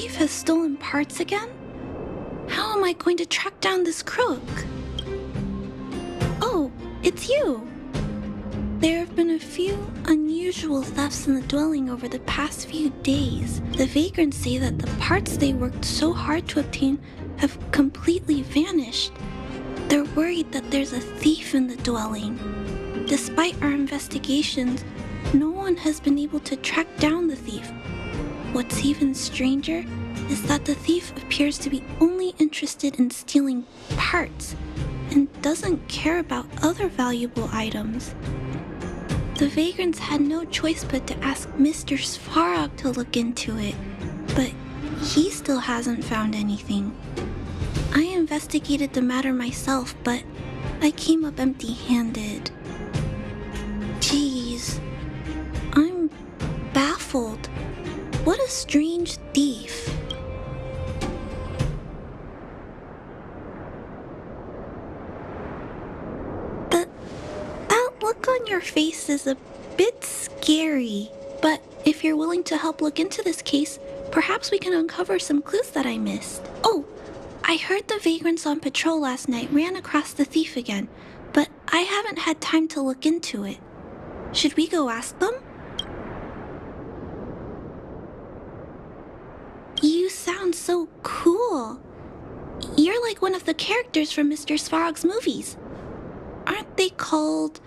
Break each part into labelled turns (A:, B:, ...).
A: thief has stolen parts again? How am I going to track down this crook? Oh, it's you! There have been a few unusual thefts in the dwelling over the past few days. The vagrants say that the parts they worked so hard to obtain have completely vanished. They're worried that there's a thief in the dwelling. Despite our investigations, no one has been able to track down the thief. What's even stranger is that the thief appears to be only interested in stealing parts and doesn't care about other valuable items. The vagrants had no choice but to ask Mr. Svarog to look into it, but he still hasn't found anything. I investigated the matter myself, but I came up empty-handed. Jeez, I'm baffled. What a strange thief. That look on your face is a bit scary, but if you're willing to help look into this case, perhaps we can uncover some clues that I missed. Oh, I heard the vagrants on patrol last night ran across the thief again, but I haven't had time to look into it. Should we go ask them? You sound so cool. You're like one of the characters from Mr. Svarog's movies. Aren't they called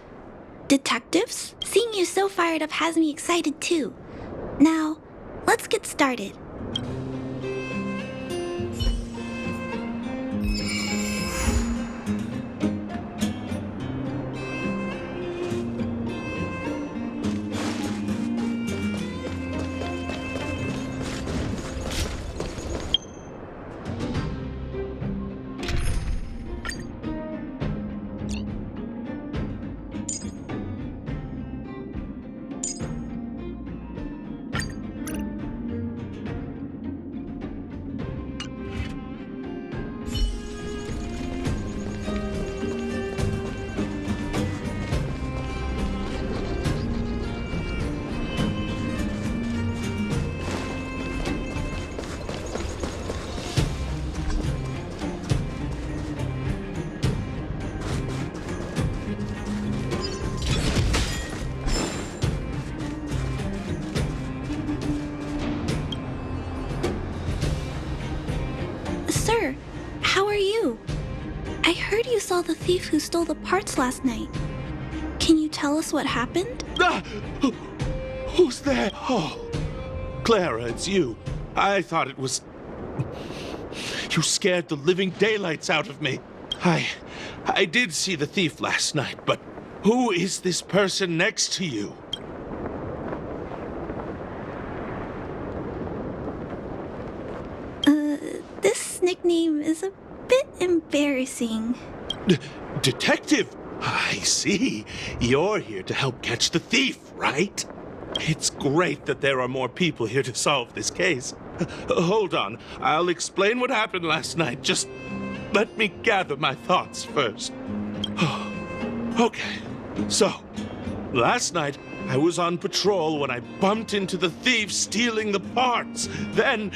A: detectives? Seeing you so fired up has me excited too. Now, let's get started. Sir, how are you? I heard you saw the thief who stole the parts last night. Can you tell us what happened?
B: Who's there? Oh, Clara, it's you. I thought it was... You scared the living daylights out of me. I did see the thief last night, but who is this person next to you?
A: This nickname is a bit embarrassing.
B: Detective? I see. You're here to help catch the thief, right? It's great that there are more people here to solve this case. Hold on. I'll explain what happened last night. Just let me gather my thoughts first. Okay. So, last night, I was on patrol when I bumped into the thief stealing the parts. Then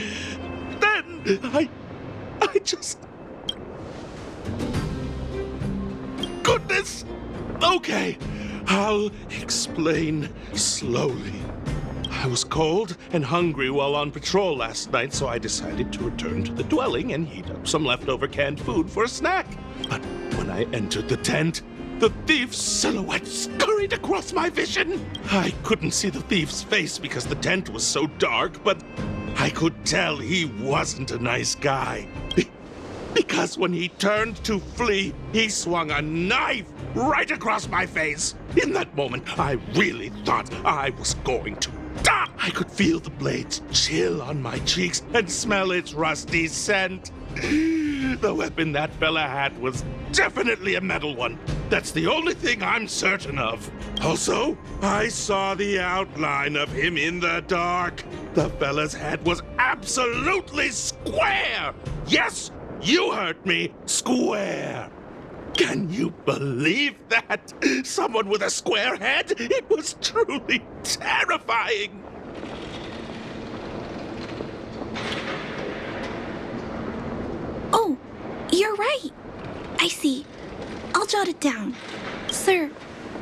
B: I just... Goodness! Okay, I'll explain slowly. I was cold and hungry while on patrol last night, so I decided to return to the dwelling and heat up some leftover canned food for a snack. But when I entered the tent, the thief's silhouette scurried across my vision. I couldn't see the thief's face because the tent was so dark, but I could tell he wasn't a nice guy. Because when he turned to flee, he swung a knife right across my face. In that moment, I really thought I was going to die. I could feel the blades chill on my cheeks and smell its rusty scent. The weapon that fella had was definitely a metal one. That's the only thing I'm certain of. Also, I saw the outline of him in the dark. The fella's head was absolutely square. Yes, you heard me. Square. Can you believe that? Someone with a square head? It was truly terrifying.
A: I see. I'll jot it down. Sir,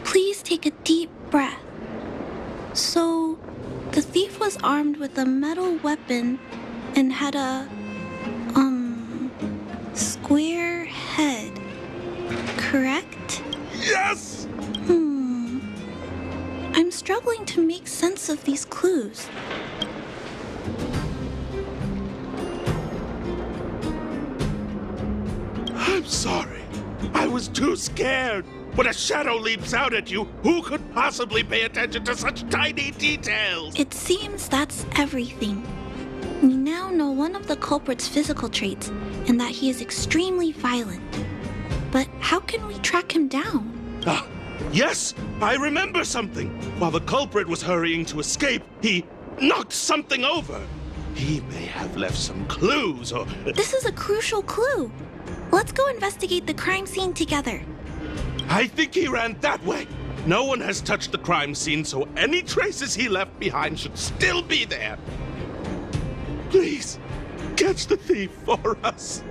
A: please take a deep breath. So, the thief was armed with a metal weapon and had a, square head, correct?
B: Yes!
A: I'm struggling to make sense of these clues.
B: I'm sorry. I was too scared. When a shadow leaps out at you, who could possibly pay attention to such tiny details?
A: It seems that's everything. We now know one of the culprit's physical traits, and that he is extremely violent. But how can we track him down?
B: Yes, I remember something. While the culprit was hurrying to escape, he knocked something over. He may have left some clues or...
A: This is a crucial clue. Let's go investigate the crime scene together.
B: I think he ran that way. No one has touched the crime scene, so any traces he left behind should still be there. Please, catch the thief for us.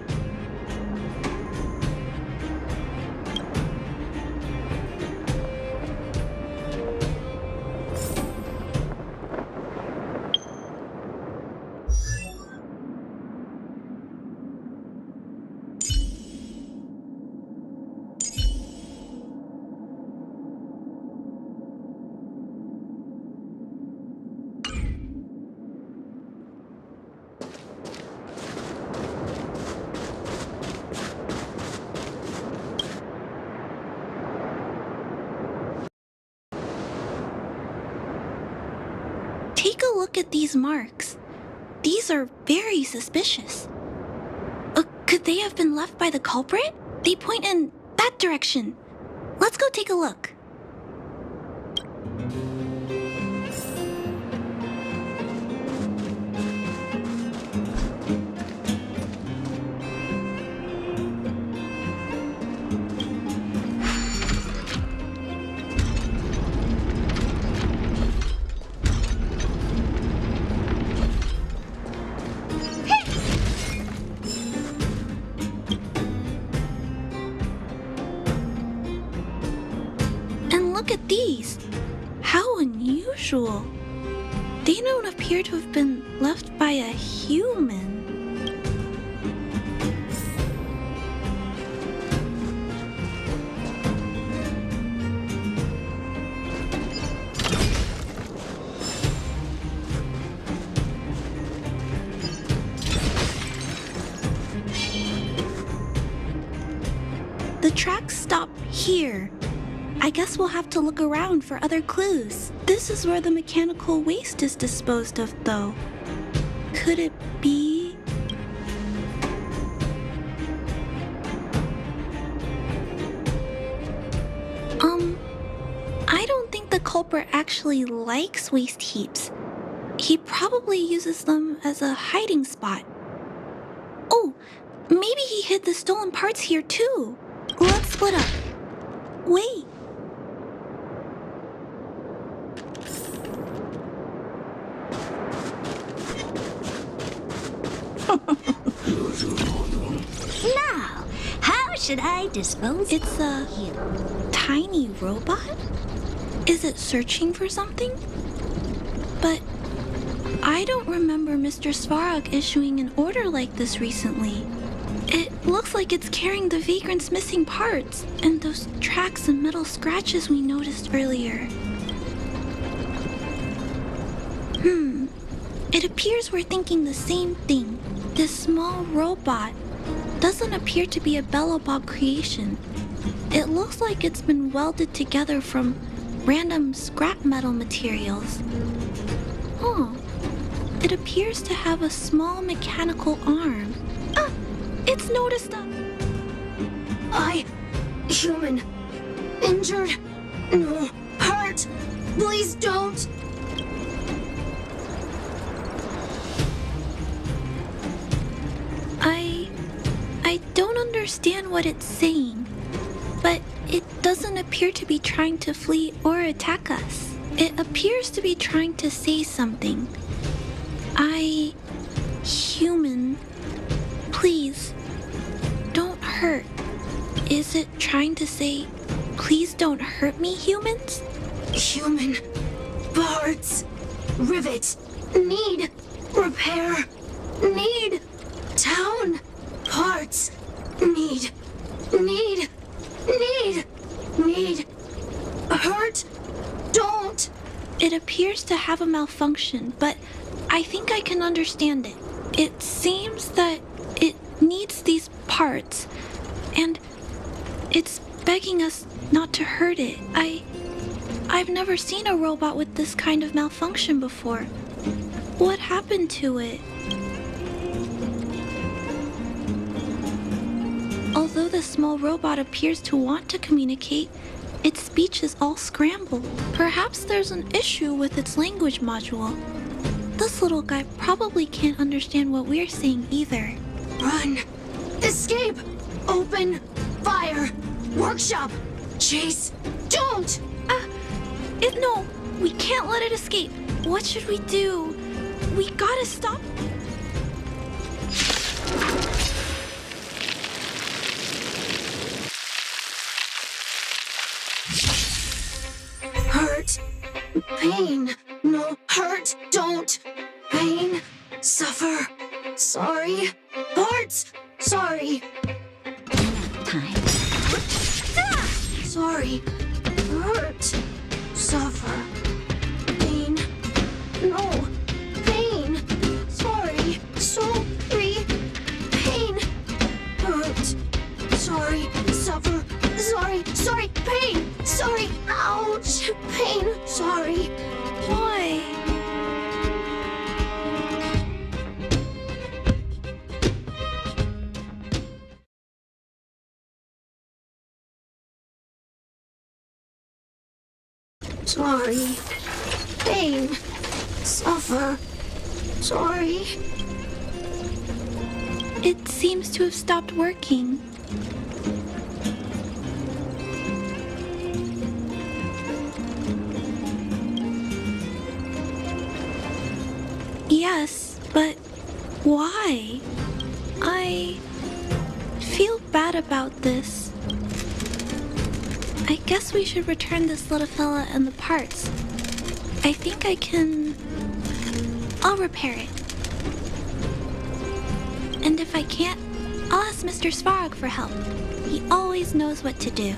A: Take a look at these marks. These are very suspicious. Could they have been left by the culprit? They point in that direction. Let's go take a look. Look at these. How unusual. They don't appear to have been left by a human. The tracks stop here. I guess we'll have to look around for other clues. This is where the mechanical waste is disposed of, though. Could it be... I don't think the culprit actually likes waste heaps. He probably uses them as a hiding spot. Oh, maybe he hid the stolen parts here, too. Let's split up. Wait.
C: Now, how should I dispose
A: It's a
C: of you?
A: tiny robot? Is it searching for something? But I don't remember Mr. Svarog issuing an order like this recently. It looks like it's carrying the vagrant's missing parts and those tracks and metal scratches we noticed earlier. It appears we're thinking the same thing. This small robot doesn't appear to be a Bellobob creation. It looks like it's been welded together from random scrap metal materials. It appears to have a small mechanical arm. It's noticed us.
C: Human. Injured. No. Hurt. Please don't.
A: I don't understand what it's saying, but it doesn't appear to be trying to flee or attack us. It appears to be trying to say something. Human, please, don't hurt. Is it trying to say, please don't hurt me, humans?
D: Human parts. Rivet. Need. Repair. Need. Town. Parts. Need. Need. Need. Need. Hurt. Don't.
A: It appears to have a malfunction, but I think I can understand it. It seems that it needs these parts, and it's begging us not to hurt it. I've never seen a robot with this kind of malfunction before. What happened to it? Although the small robot appears to want to communicate, its speech is all scrambled. Perhaps there's an issue with its language module. This little guy probably can't understand what we're saying either.
D: Run. Escape. Open. Fire. Workshop. Chase. Don't.
A: No, we can't let it escape. What should we do? We gotta stop.
D: Hurt. Pain. No. Hurt. Don't. Pain. Suffer. Sorry. Parts. Sorry.
C: Time.
D: Sorry. Hurt. Suffer. Pain. No. Pain. Sorry. Sorry. Pain. Hurt. Sorry. Suffer. Sorry. Sorry. Pain. Sorry. Ouch. Pain. Sorry.
A: Why?
D: Sorry. Pain. Suffer. Sorry.
A: It seems to have stopped working. Yes, but why? I feel bad about this. I guess we should return this little fella and the parts. I think I can... I'll repair it. And if I can't, I'll ask Mr. Svarog for help. He always knows what to do.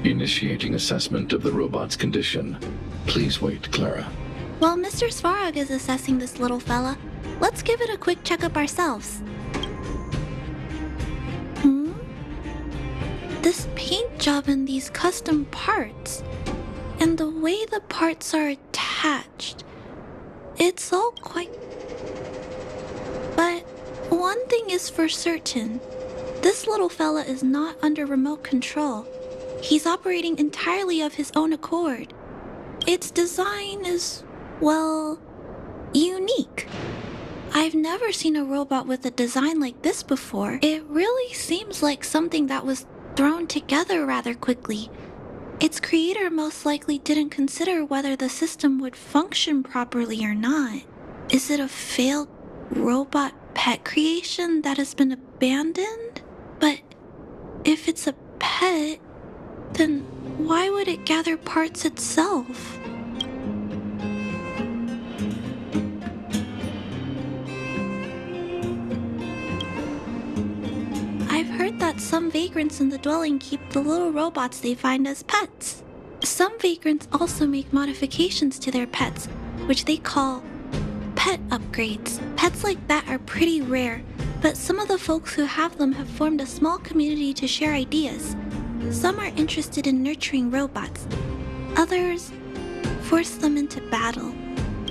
E: Initiating assessment of the robot's condition. Please wait, Clara.
A: While Mr. Svarog is assessing this little fella, let's give it a quick checkup ourselves. This paint job and these custom parts, and the way the parts are attached, it's all quite... But one thing is for certain, this little fella is not under remote control. He's operating entirely of his own accord. Its design is, well, unique. I've never seen a robot with a design like this before. It really seems like something that was thrown together rather quickly. Its creator most likely didn't consider whether the system would function properly or not. Is it a failed robot pet creation that has been abandoned? But if it's a pet, then why would it gather parts itself? I've heard that some vagrants in the dwelling keep the little robots they find as pets. Some vagrants also make modifications to their pets, which they call pet upgrades. Pets like that are pretty rare, but some of the folks who have them have formed a small community to share ideas. Some are interested in nurturing robots. Others force them into battle.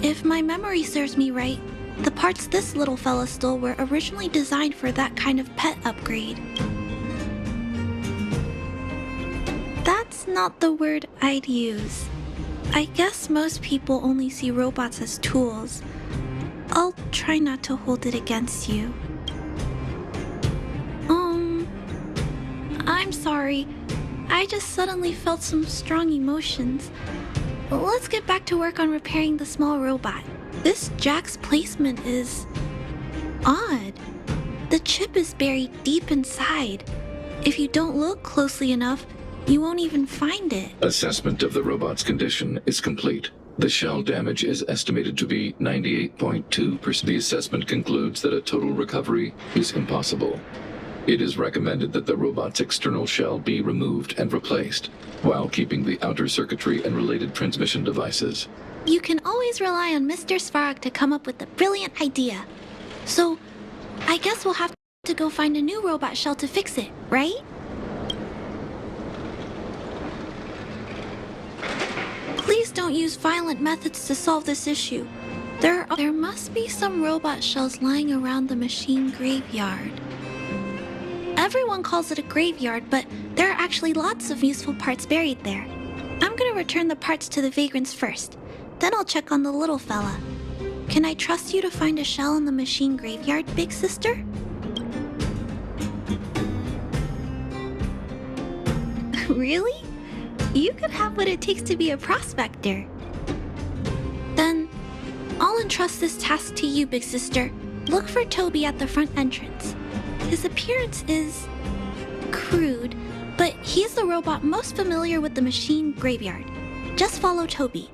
A: If my memory serves me right, the parts this little fella stole were originally designed for that kind of pet upgrade. That's not the word I'd use. I guess most people only see robots as tools. I'll try not to hold it against you. I'm sorry. I just suddenly felt some strong emotions. Let's get back to work on repairing the small robot. This jack's placement is odd. The chip is buried deep inside. If you don't look closely enough, you won't even find it.
E: Assessment of the robot's condition is complete. The shell damage is estimated to be 98.2%. The assessment concludes that a total recovery is impossible. It is recommended that the robot's external shell be removed and replaced, while keeping the outer circuitry and related transmission devices.
A: You can always rely on Mr. Svarog to come up with a brilliant idea. So, I guess we'll have to go find a new robot shell to fix it, right? Please don't use violent methods to solve this issue. There must be some robot shells lying around the machine graveyard. Everyone calls it a graveyard, but there are actually lots of useful parts buried there. I'm gonna return the parts to the vagrants first. Then I'll check on the little fella. Can I trust you to find a shell in the machine graveyard, big sister? Really? You could have what it takes to be a prospector. Then, I'll entrust this task to you, big sister. Look for Toby at the front entrance. His appearance is crude, but he's the robot most familiar with the machine graveyard. Just follow Toby.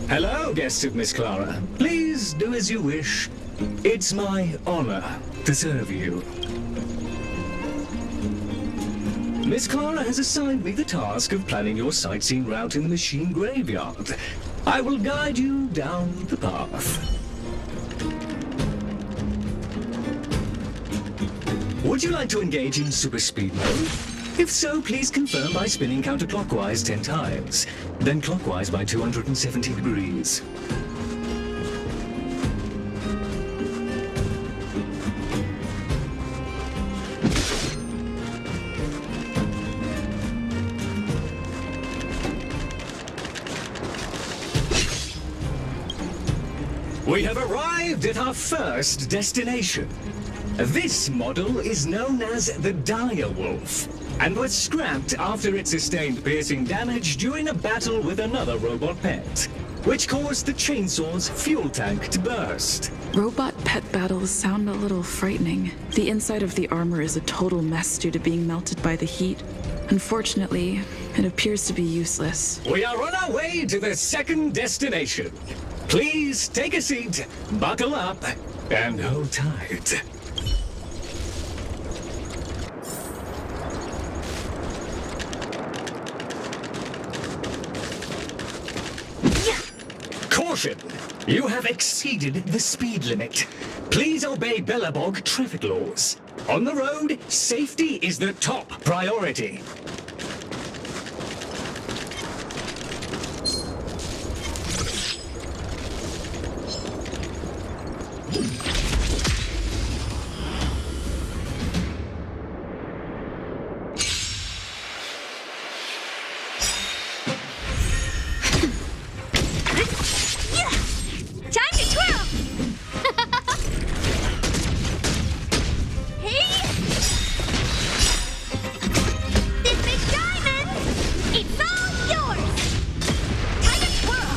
F: Hello, guests of Miss Clara. Please do as you wish. It's my honor to serve you. Miss Clara has assigned me the task of planning your sightseeing route in the machine graveyard. I will guide you down the path. Would you like to engage in super speed mode? If so, please confirm by spinning counterclockwise 10 times, then clockwise by 270 degrees. We have arrived at our first destination. This model is known as the Dire Wolf, and was scrapped after it sustained piercing damage during a battle with another robot pet, which caused the chainsaw's fuel tank to burst.
G: Robot pet battles sound a little frightening. The inside of the armor is a total mess due to being melted by the heat. Unfortunately, it appears to be useless.
F: We are on our way to the second destination. Please take a seat, buckle up, and hold tight. Caution! You have exceeded the speed limit. Please obey Bellabog traffic laws. On the road, safety is the top priority.
C: Time to twirl! Hey! This big diamond! It's all yours! Time to twirl!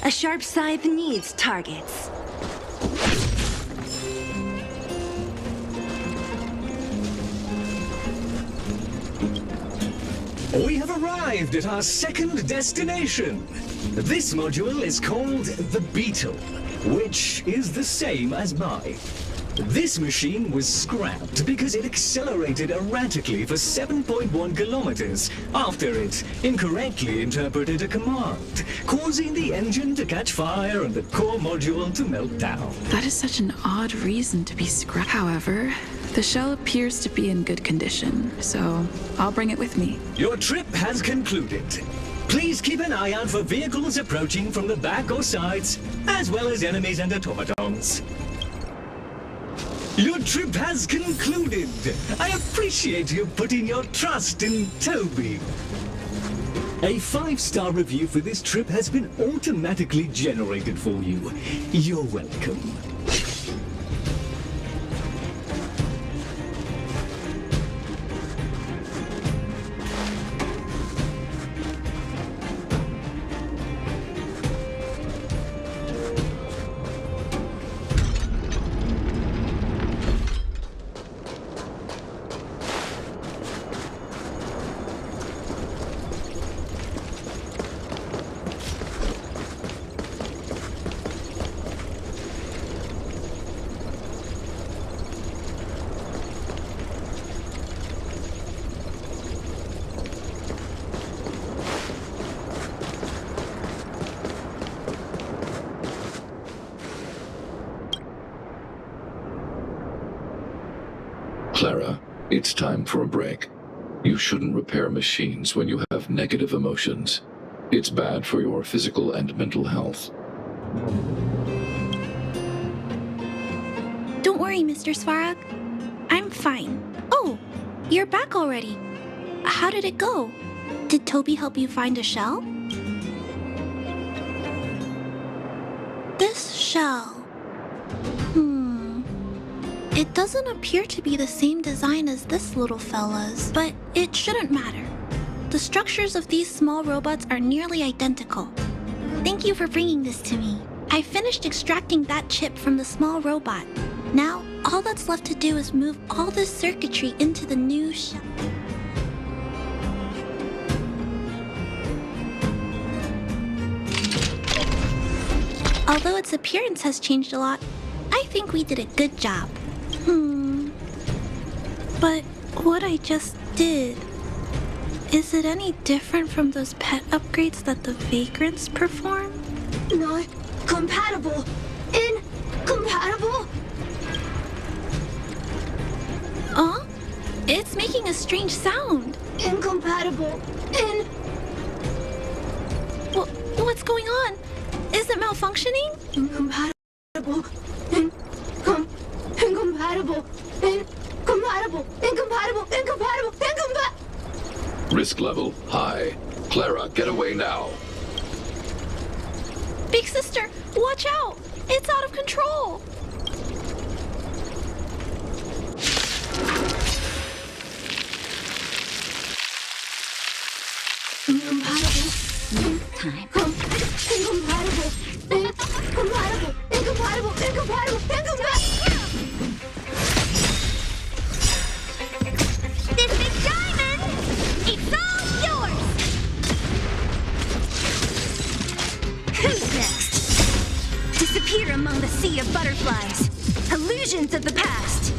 H: A sharp scythe needs targets.
F: We have arrived at our second destination. This module is called the Beetle, which is the same as mine. This machine was scrapped because it accelerated erratically for 7.1 kilometers after it incorrectly interpreted a command, causing the engine to catch fire and the core module to melt down.
G: That is such an odd reason to be scrapped. However, the shell appears to be in good condition, so I'll bring it with me.
F: Your trip has concluded. Please keep an eye out for vehicles approaching from the back or sides, as well as enemies and automatons. Your trip has concluded. I appreciate you putting your trust in Toby. A 5-star review for this trip has been automatically generated for you. You're welcome.
E: Clara, it's time for a break. You shouldn't repair machines when you have negative emotions. It's bad for your physical and mental health.
A: Don't worry, Mr. Svarog. I'm fine. Oh, you're back already. How did it go? Did Toby help you find a shell? This shell... It doesn't appear to be the same design as this little fella's, but it shouldn't matter. The structures of these small robots are nearly identical. Thank you for bringing this to me. I finished extracting that chip from the small robot. Now, all that's left to do is move all this circuitry into the new shell. Although its appearance has changed a lot, I think we did a good job. But what I just did, is it any different from those pet upgrades that the vagrants perform?
D: Not compatible. Incompatible?
A: It's making a strange sound.
D: Incompatible.
A: What's going on? Is it malfunctioning?
D: Incompatible. Incompatible.
E: Risk level high. Clara, get away now.
A: Big sister, watch out! It's out of control!
D: Incompatible.
C: Time.
D: Incompatible.
C: This big diamond! It's all yours! Who's next? Disappear among the sea of butterflies. Illusions of the past.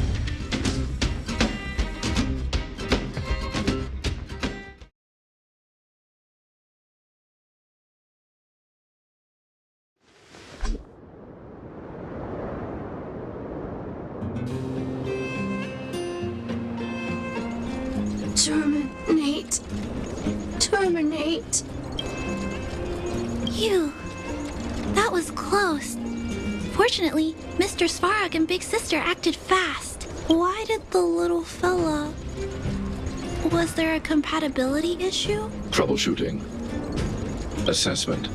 D: Terminate.
A: Phew. That was close. Fortunately, Mr. Svarog and Big Sister acted fast. Why did the little fella... Was there a compatibility issue?
E: Troubleshooting. Assessment.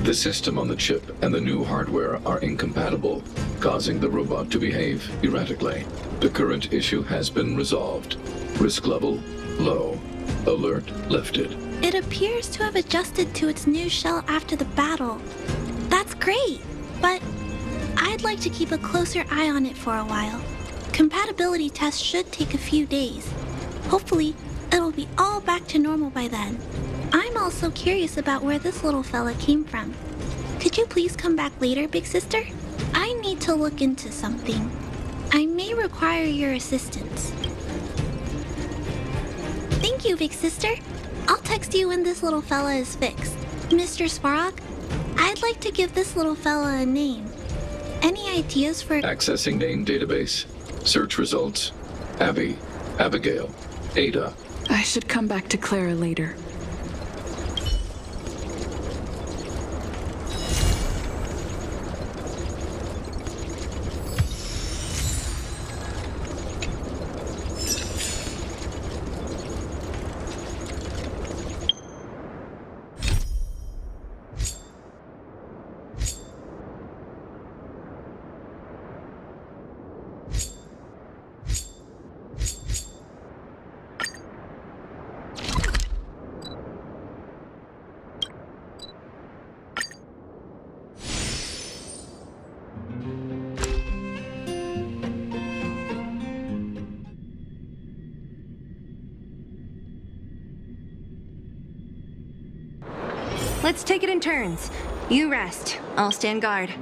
E: The system on the chip and the new hardware are incompatible, causing the robot to behave erratically. The current issue has been resolved. Risk level low. Alert lifted.
A: It appears to have adjusted to its new shell after the battle. That Great, but I'd like to keep a closer eye on it for a while. Compatibility tests should take a few days. Hopefully, it'll be all back to normal by then. I'm also curious about where this little fella came from. Could you please come back later, Big Sister? I need to look into something. I may require your assistance. Thank you, Big Sister. I'll text you when this little fella is fixed. Mr. Svarog, I'd like to give this little fella a name. Any ideas for...
E: Accessing name database. Search results. Abby, Abigail, Ada.
G: I should come back to Clara later.
H: Let's take it in turns. You rest. I'll stand guard.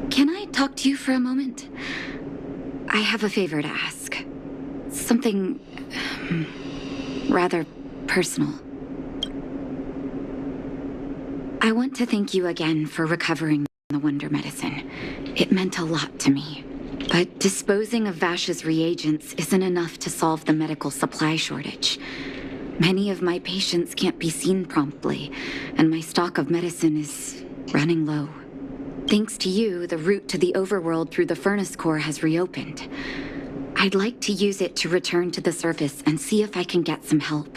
I: Can I talk to you for a moment? I have a favor to ask. Something rather personal. I want to thank you again for recovering the Wonder Medicine. It meant a lot to me. But disposing of Vash's reagents isn't enough to solve the medical supply shortage. Many of my patients can't be seen promptly, and my stock of medicine is running low. Thanks to you, the route to the overworld through the furnace core has reopened. I'd like to use it to return to the surface and see if I can get some help.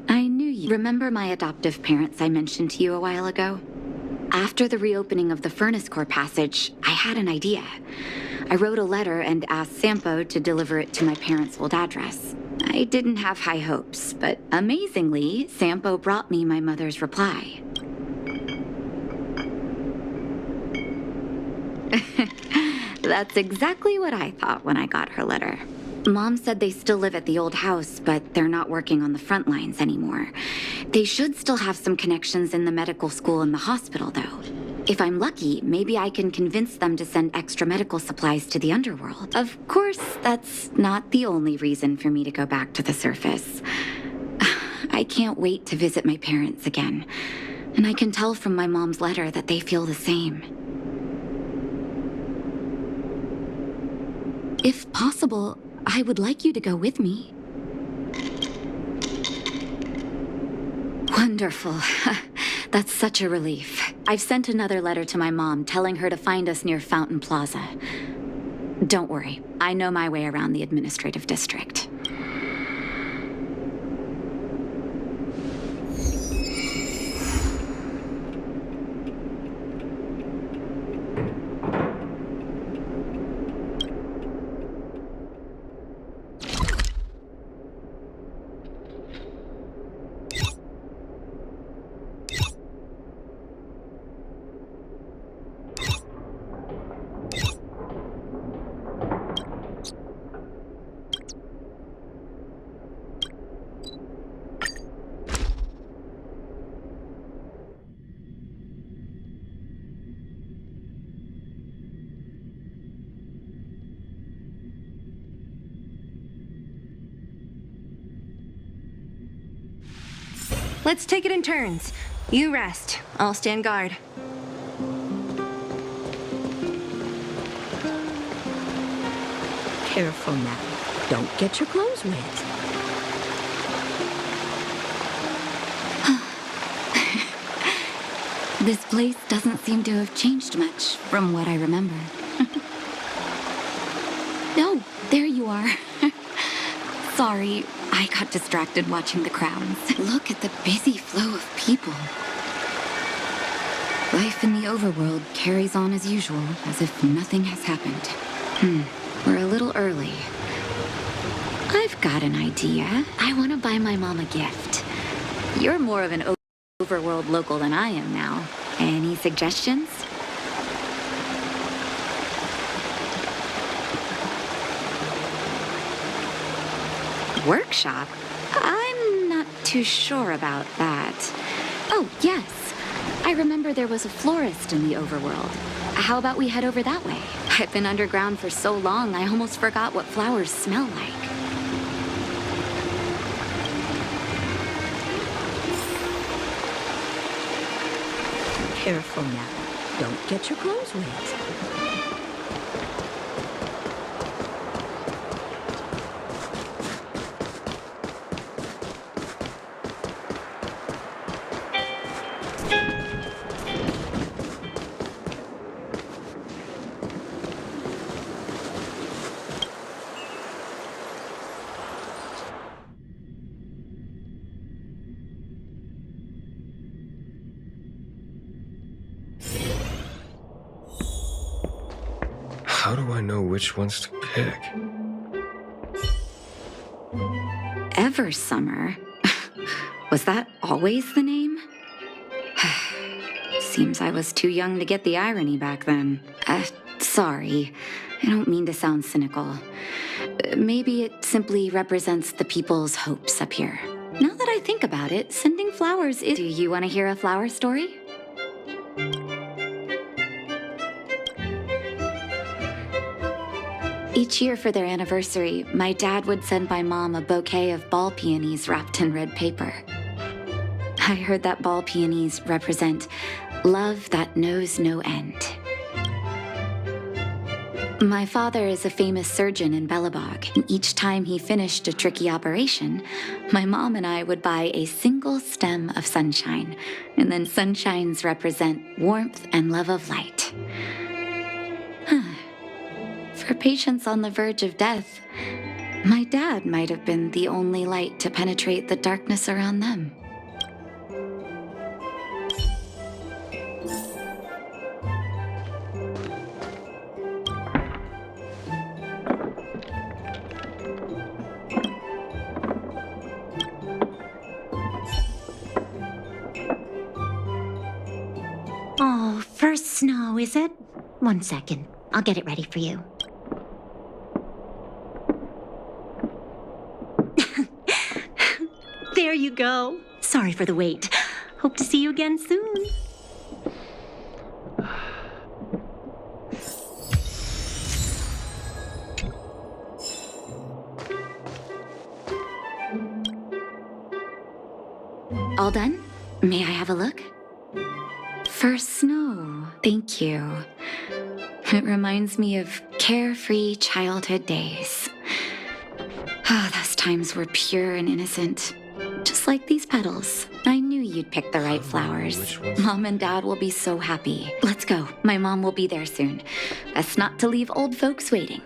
I: I knew you. Remember my adoptive parents I mentioned to you a while ago? After the reopening of the furnace core passage, I had an idea. I wrote a letter and asked Sampo to deliver it to my parents' old address. I didn't have high hopes, but amazingly, Sampo brought me my mother's reply. That's exactly what I thought when I got her letter. Mom said they still live at the old house, but they're not working on the front lines anymore. They should still have some connections in the medical school and the hospital, though. If I'm lucky, maybe I can convince them to send extra medical supplies to the underworld. Of course, that's not the only reason for me to go back to the surface. I can't wait to visit my parents again, and I can tell from my mom's letter that they feel the same. If possible, I would like you to go with me. Wonderful. That's such a relief. I've sent another letter to my mom telling her to find us near Fountain Plaza. Don't worry, I know my way around the administrative district.
H: Let's take it in turns. You rest. I'll stand guard.
J: Careful now. Don't get your clothes wet.
I: This place doesn't seem to have changed much from what I remember. Oh, there you are. Sorry, I got distracted watching the crowds. Look at the busy flow of people. Life in the overworld carries on as usual, as if nothing has happened. We're a little early. I've got an idea. I want to buy my mom a gift. You're more of an overworld local than I am now. Any suggestions? Workshop? I'm not too sure about that. Oh, yes. I remember there was a florist in the overworld. How about we head over that way? I've been underground for so long, I almost forgot what flowers smell like.
J: Careful now. Don't get your clothes wet.
K: How do I know which ones to pick?
I: Eversummer? Was that always the name? Seems I was too young to get the irony back then. Sorry. I don't mean to sound cynical. Maybe it simply represents the people's hopes up here. Now that I think about it, sending flowers is... Do you want to hear a flower story? Each year for their anniversary, my dad would send my mom a bouquet of ball peonies wrapped in red paper. I heard that ball peonies represent love that knows no end. My father is a famous surgeon in Belobog, and each time he finished a tricky operation, my mom and I would buy a single stem of sunshine, and then sunshines represent warmth and love of light. For patients on the verge of death, my dad might have been the only light to penetrate the darkness around them.
L: Oh, first snow, is it? 1 second. I'll get it ready for you. There you go. Sorry for the wait. Hope to see you again soon.
I: All done? May I have a look? First snow. Thank you. It reminds me of carefree childhood days. Oh, those times were pure and innocent. Just like these petals. I knew you'd pick the right flowers. Mom and Dad will be so happy. Let's go. My mom will be there soon. Best not to leave old folks waiting.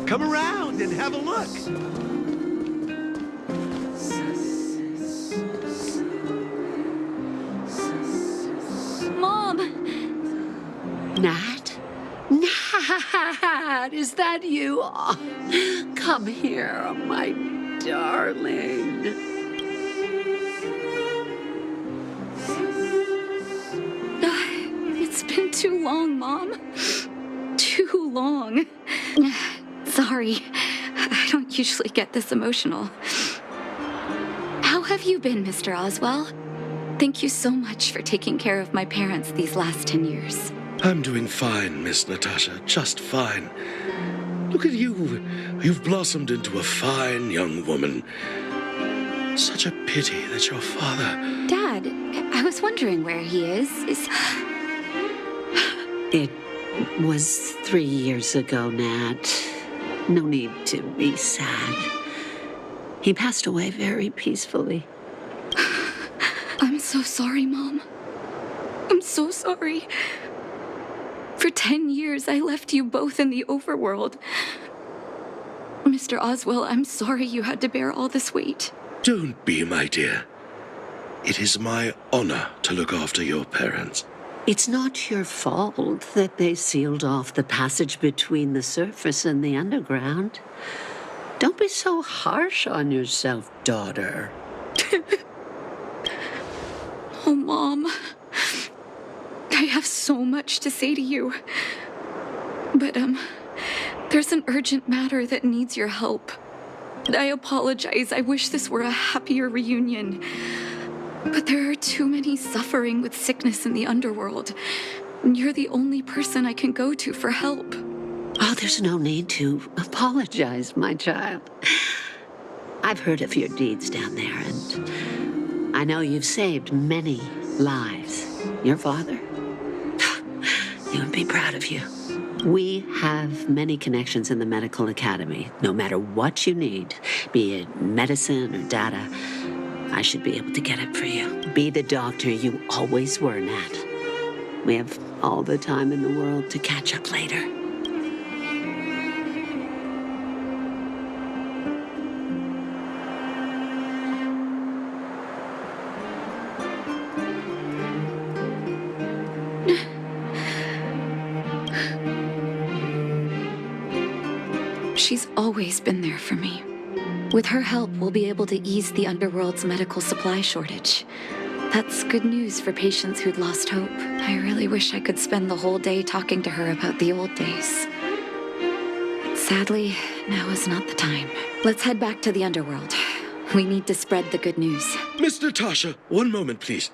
M: Come around and have a look.
C: Mom!
J: Nat? Nat, is that you? Oh, come here, my darling.
G: It's been too long, Mom. Too long.
I: Sorry, I don't usually get this emotional. How have you been, Mr. Oswell? Thank you so much for taking care of my parents these last 10 years.
B: I'm doing fine, Miss Natasha, just fine. Look at you. You've blossomed into a fine young woman. Such a pity that your father...
I: Dad, I was wondering where he is.
J: It was 3 years ago, Nat. No need to be sad. He passed away very peacefully.
G: I'm so sorry, Mom. I'm so sorry. For 10 years, I left you both in the overworld. Mr. Oswell, I'm sorry you had to bear all this weight.
B: Don't be, my dear. It is my honor to look after your parents.
J: It's not your fault that they sealed off the passage between the surface and the underground. Don't be so harsh on yourself, daughter.
G: Oh, Mom. I have so much to say to you. But, there's an urgent matter that needs your help. I apologize. I wish this were a happier reunion. But there are too many suffering with sickness in the underworld. And you're the only person I can go to for help.
J: Oh, there's no need to apologize, my child. I've heard of your deeds down there, and I know you've saved many lives. Your father? He would be proud of you. We have many connections in the medical academy. No matter what you need, be it medicine or data, I should be able to get it for you. Be the doctor you always were, Nat. We have all the time in the world to catch up later.
I: She's always been there for me. With her help, we'll be able to ease the underworld's medical supply shortage. That's good news for patients who'd lost hope. I really wish I could spend the whole day talking to her about the old days. But sadly, now is not the time. Let's head back to the underworld. We need to spread the good news.
B: Miss Natasha, one moment, please.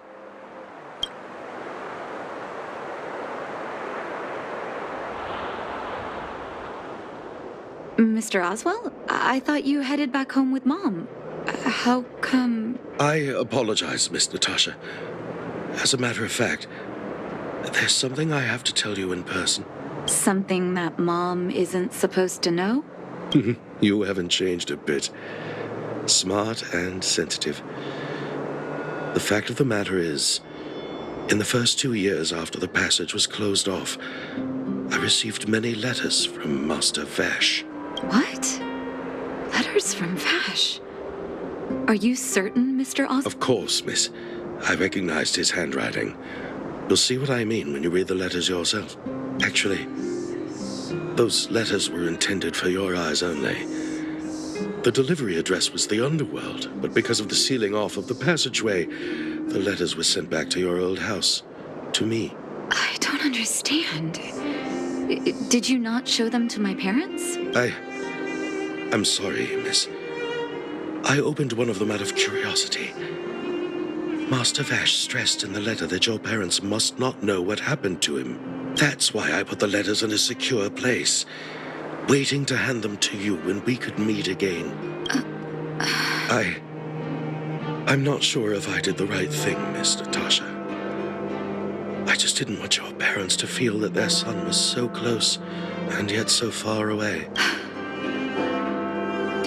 I: Mr. Oswell, I thought you headed back home with Mom. How come...
B: I apologize, Miss Natasha. As a matter of fact, there's something I have to tell you in person.
I: Something that Mom isn't supposed to know?
B: You haven't changed a bit. Smart and sensitive. The fact of the matter is, in the first 2 years after the passage was closed off, I received many letters from Master Vash.
I: What? Letters from Vash? Are you certain, Mr. Oswald?
B: Of course, miss. I recognized his handwriting. You'll see what I mean when you read the letters yourself. Actually, those letters were intended for your eyes only. The delivery address was the underworld, but because of the sealing off of the passageway, the letters were sent back to your old house. To me.
I: I don't understand. Did you not show them to my parents?
B: I'm sorry, miss. I opened one of them out of curiosity. Master Vash stressed in the letter that your parents must not know what happened to him. That's why I put the letters in a secure place, waiting to hand them to you when we could meet again. I'm not sure if I did the right thing, Miss Natasha. I just didn't want your parents to feel that their son was so close and yet so far away.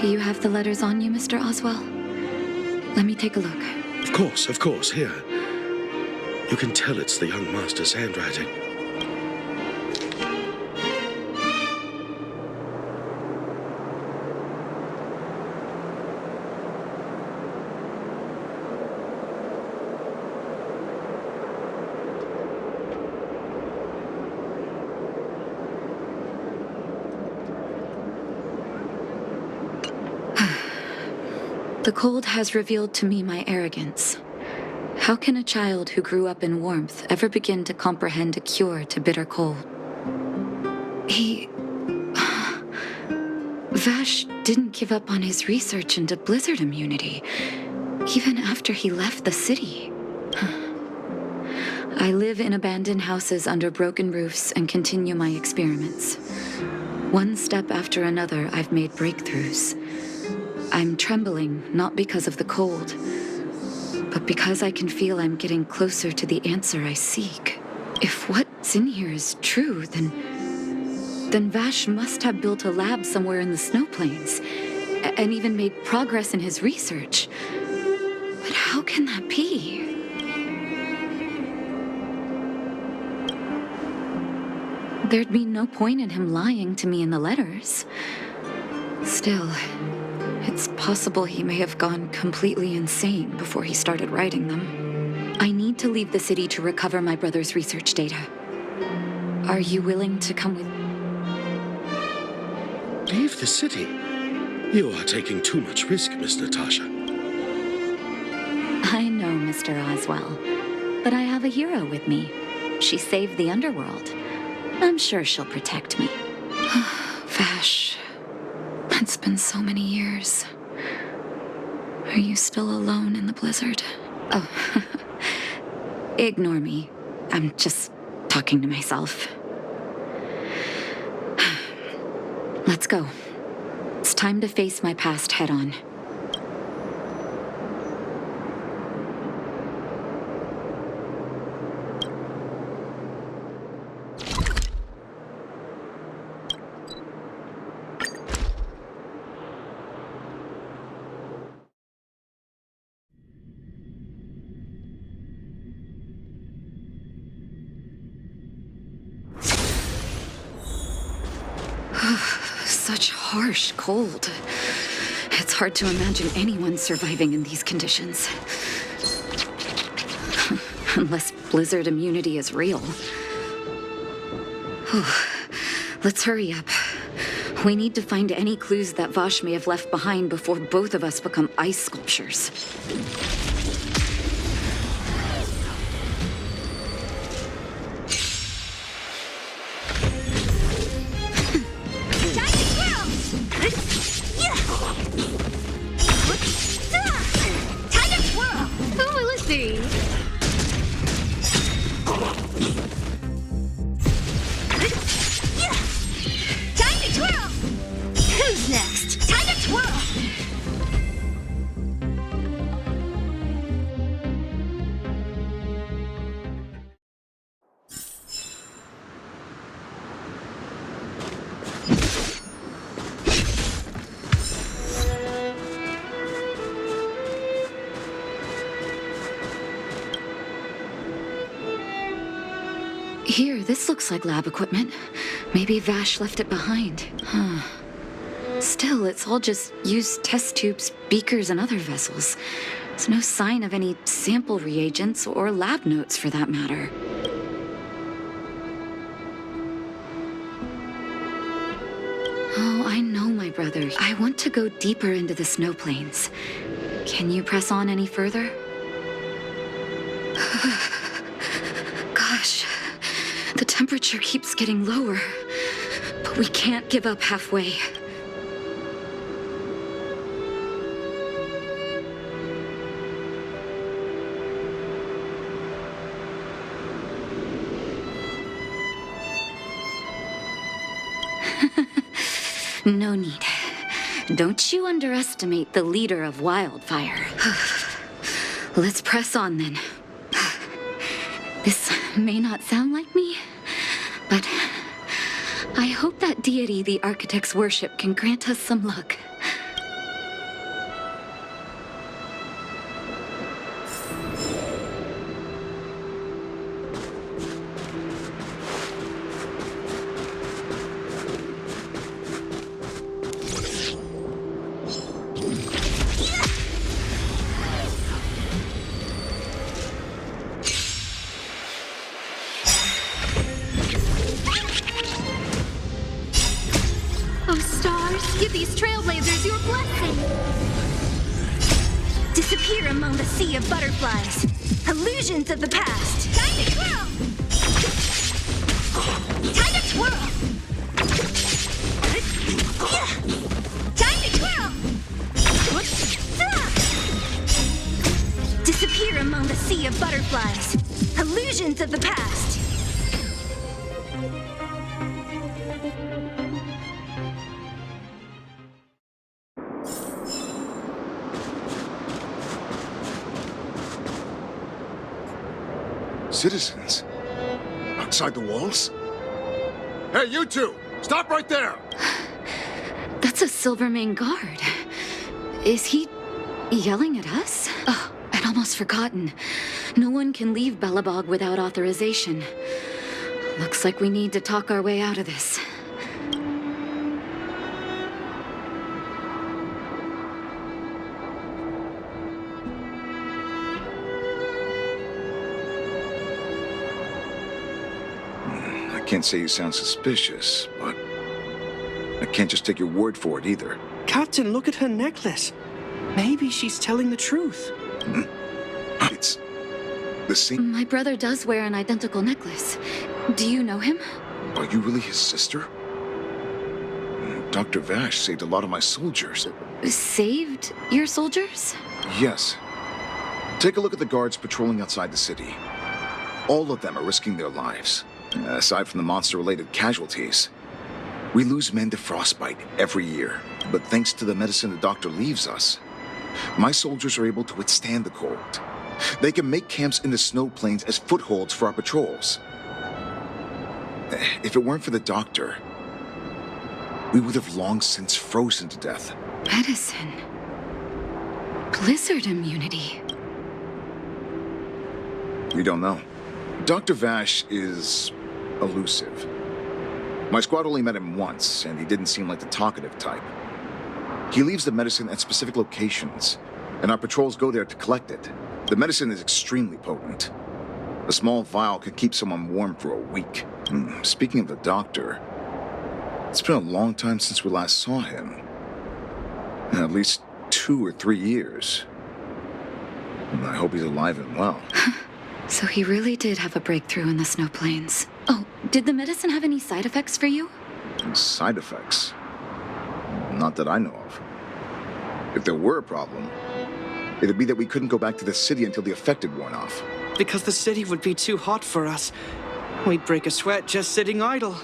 I: Do you have the letters on you, Mr. Oswell? Let me take a look.
B: Of course, here. You can tell it's the young master's handwriting.
I: The cold has revealed to me my arrogance. How can a child who grew up in warmth ever begin to comprehend a cure to bitter cold? Vash didn't give up on his research into blizzard immunity, even after he left the city. I live in abandoned houses under broken roofs and continue my experiments. One step after another, I've made breakthroughs. I'm trembling, not because of the cold, but because I can feel I'm getting closer to the answer I seek. If what's in here is true, then Vash must have built a lab somewhere in the snow plains, and even made progress in his research. But how can that be? There'd be no point in him lying to me in the letters. Still, it's possible he may have gone completely insane before he started writing them. I need to leave the city to recover my brother's research data. Are you willing to come with me?
N: Leave the city? You are taking too much risk, Miss Natasha.
I: I know, Mr. Oswell, but I have a hero with me. She saved the underworld. I'm sure she'll protect me. Vash, it's been so many years. Are you still alone in the blizzard? Oh, ignore me. I'm just talking to myself. Let's go. It's time to face my past head-on. Such harsh cold. It's hard to imagine anyone surviving in these conditions. Unless blizzard immunity is real. Let's hurry up. We need to find any clues that Vash may have left behind before both of us become ice sculptures. Here, this looks like lab equipment. Maybe Vash left it behind. Still, it's all just used test tubes, beakers, and other vessels. There's no sign of any sample reagents or lab notes for that matter. Oh, I know, my brother. I want to go deeper into the snow plains. Can you press on any further? Gosh. The temperature keeps getting lower, but we can't give up halfway. No need. Don't you underestimate the leader of Wildfire. Let's press on then. This may not sound like me, but I hope that deity the architects worship can grant us some luck.
D: Oh, stars, give these trailblazers your blessing.
C: Disappear among the sea of butterflies. Illusions of the past. Time to twirl! Time to twirl! Time to twirl! Disappear among the sea of butterflies. Illusions of the past.
O: Citizens? Outside the walls? Hey, you two! Stop right there!
G: That's a Silvermane guard. Is he yelling at us? Oh, I'd almost forgotten. No one can leave Belobog without authorization. Looks like we need to talk our way out of this.
O: I can't say you sound suspicious, but I can't just take your word for it either.
M: Captain, look at her necklace. Maybe she's telling the truth.
O: It's the same.
G: My brother does wear an identical necklace. Do you know him?
O: Are you really his sister? Dr. Vash saved a lot of my soldiers.
G: Saved your soldiers?
O: Yes. Take a look at the guards patrolling outside the city. All of them are risking their lives. Aside from the monster-related casualties, we lose men to frostbite every year. But thanks to the medicine the doctor leaves us, my soldiers are able to withstand the cold. They can make camps in the snow plains as footholds for our patrols. If it weren't for the doctor, we would have long since frozen to death.
G: Medicine. Blizzard immunity.
O: We don't know. Dr. Vash is elusive. My squad only met him once, and he didn't seem like the talkative type. He leaves the medicine at specific locations, and our patrols go there to collect it. The medicine is extremely potent. A small vial could keep someone warm for a week. Speaking of the doctor, it's been a long time since we last saw him. At least 2 or 3 years. I hope he's alive and well.
G: So he really did have a breakthrough in the snow plains. Oh, did the medicine have any side effects for you?
O: Side effects? Not that I know of. If there were a problem, it'd be that we couldn't go back to the city until the effect had worn off.
M: Because the city would be too hot for us. We'd break a sweat just sitting idle.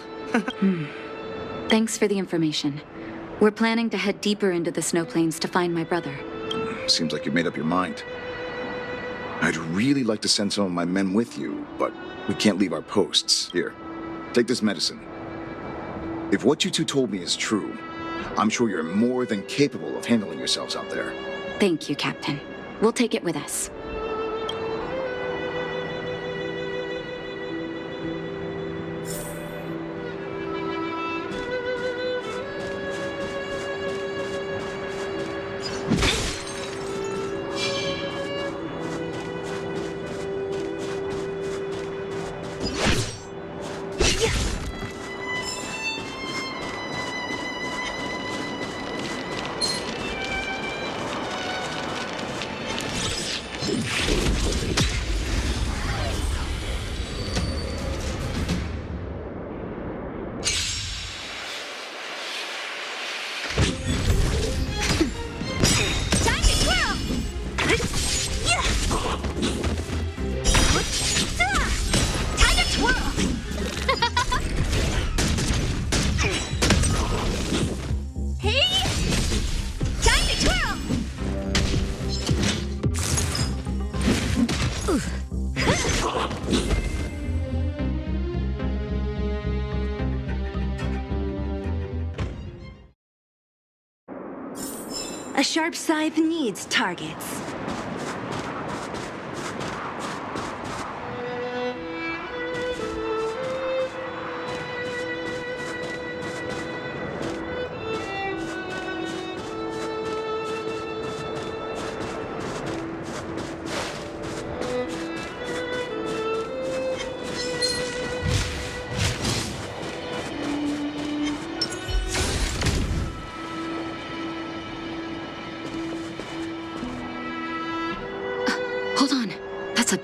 G: Thanks for the information. We're planning to head deeper into the snow plains to find my brother.
O: Seems like you've made up your mind. I'd really like to send some of my men with you, but we can't leave our posts. Here, take this medicine. If what you two told me is true, I'm sure you're more than capable of handling yourselves out there.
G: Thank you, Captain. We'll take it with us.
C: A sharp scythe needs targets.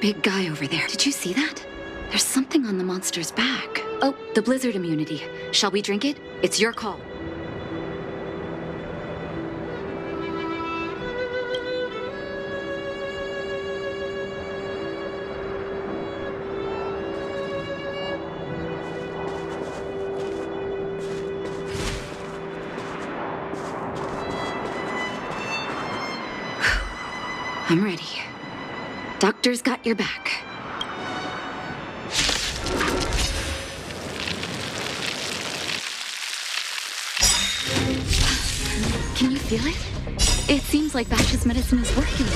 I: big guy over there. Did you see that? There's something on the monster's back. Oh, the blizzard immunity. Shall we drink it? It's your call. I'm ready. Doctor's got your back. Can you feel it? It seems like Vash's medicine is working.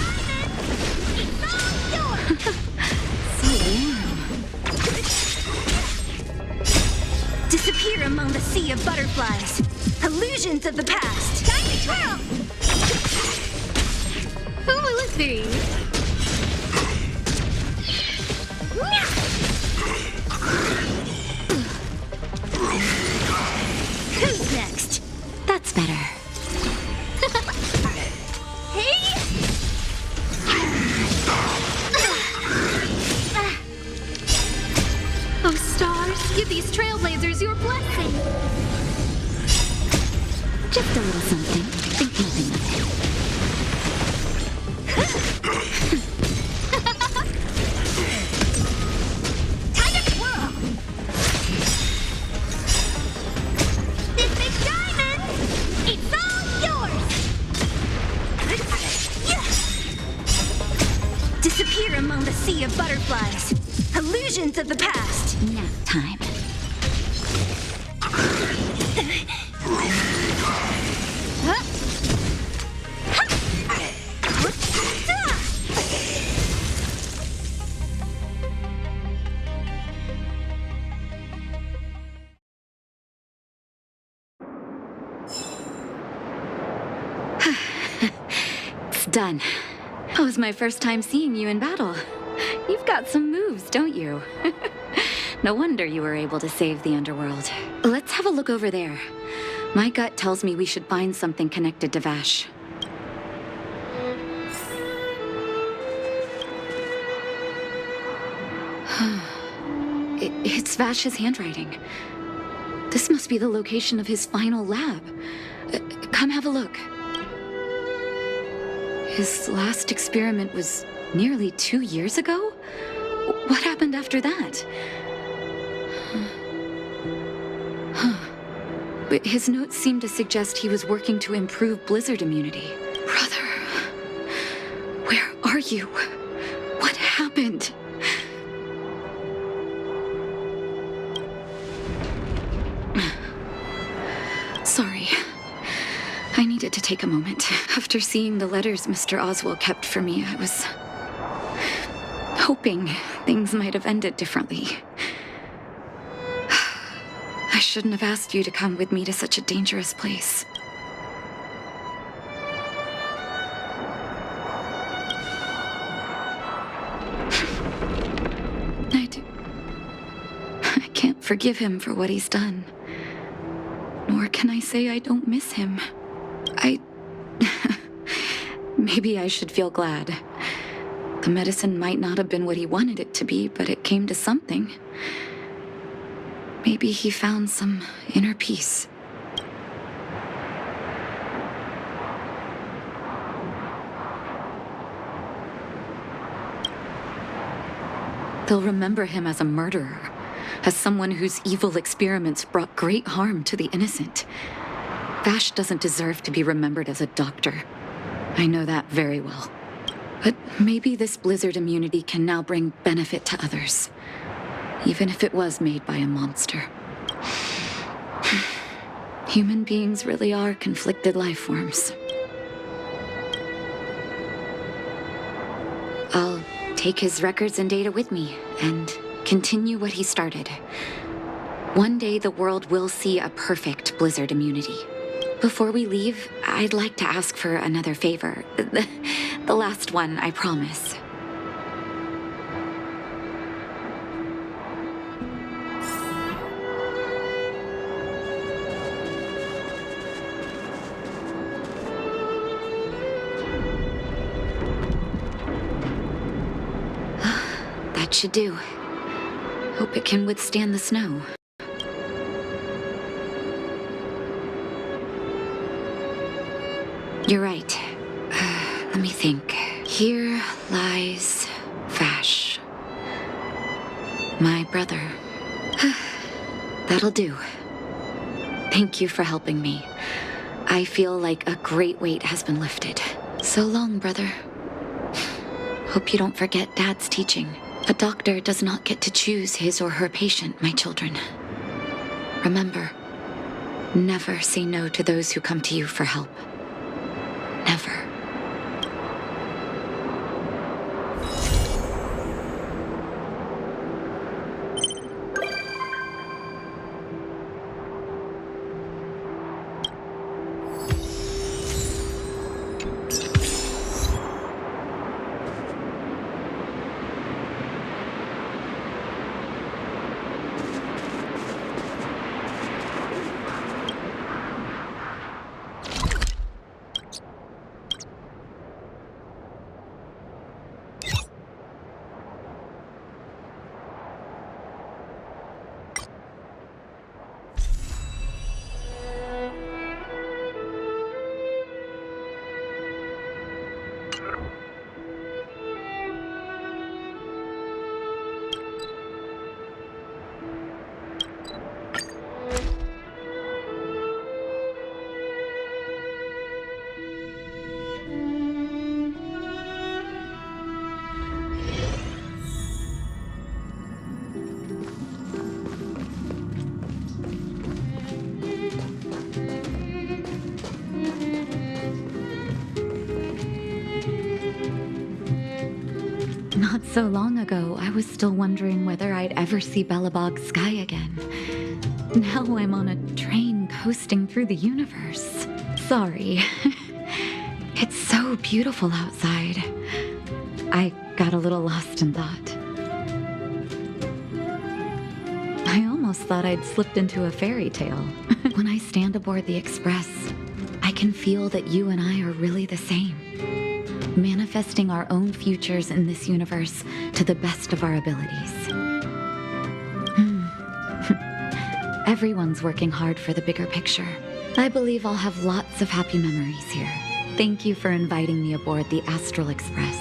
I: So warm.
C: Disappear among the sea of butterflies. Illusions of the past. Time to twirl!
H: Who will it be?
C: Who's next?
I: That's better.
C: Hey!
H: Oh, stars, give these trailblazers your blessing.
I: Just a little something. Think nothing of it.
C: Time to twirl! This big diamond! It's all yours! Disappear among the sea of butterflies. Illusions of the past.
I: Nap time. It's done. That was my first time seeing you in battle. You've got some moves, don't you? No wonder you were able to save the underworld. Let's have a look over there. My gut tells me we should find something connected to Vash. It's Vash's handwriting. This must be the location of his final lab. Come have a look. His last experiment was nearly 2 years ago? What happened after that? But his notes seem to suggest he was working to improve blizzard immunity. Brother, where are you? What happened? Sorry. I needed to take a moment. After seeing the letters Mr. Oswald kept for me, I was hoping things might have ended differently. I shouldn't have asked you to come with me to such a dangerous place. I can't forgive him for what he's done. Nor can I say I don't miss him. Maybe I should feel glad. The medicine might not have been what he wanted it to be, but it came to something. Maybe he found some inner peace. They'll remember him as a murderer, as someone whose evil experiments brought great harm to the innocent. Vash doesn't deserve to be remembered as a doctor. I know that very well. But maybe this blizzard immunity can now bring benefit to others, even if it was made by a monster. Human beings really are conflicted life forms. I'll take his records and data with me and continue what he started. One day the world will see a perfect blizzard immunity. Before we leave, I'd like to ask for another favor. The last one, I promise. should do. Hope it can withstand the snow. You're right. Let me think. Here lies Vash. My brother. That'll do. Thank you for helping me. I feel like a great weight has been lifted. So long, brother. Hope you don't forget Dad's teaching. A doctor does not get to choose his or her patient, my children. Remember, never say no to those who come to you for help. Never. Not so long ago, I was still wondering whether I'd ever see Belobog's sky again. Now I'm on a train coasting through the universe. Sorry. It's so beautiful outside. I got a little lost in thought. I almost thought I'd slipped into a fairy tale. When I stand aboard the Express, I can feel that you and I are really the same. Manifesting our own futures in this universe to the best of our abilities. Everyone's working hard for the bigger picture. I believe I'll have lots of happy memories here. Thank you for inviting me aboard the Astral Express.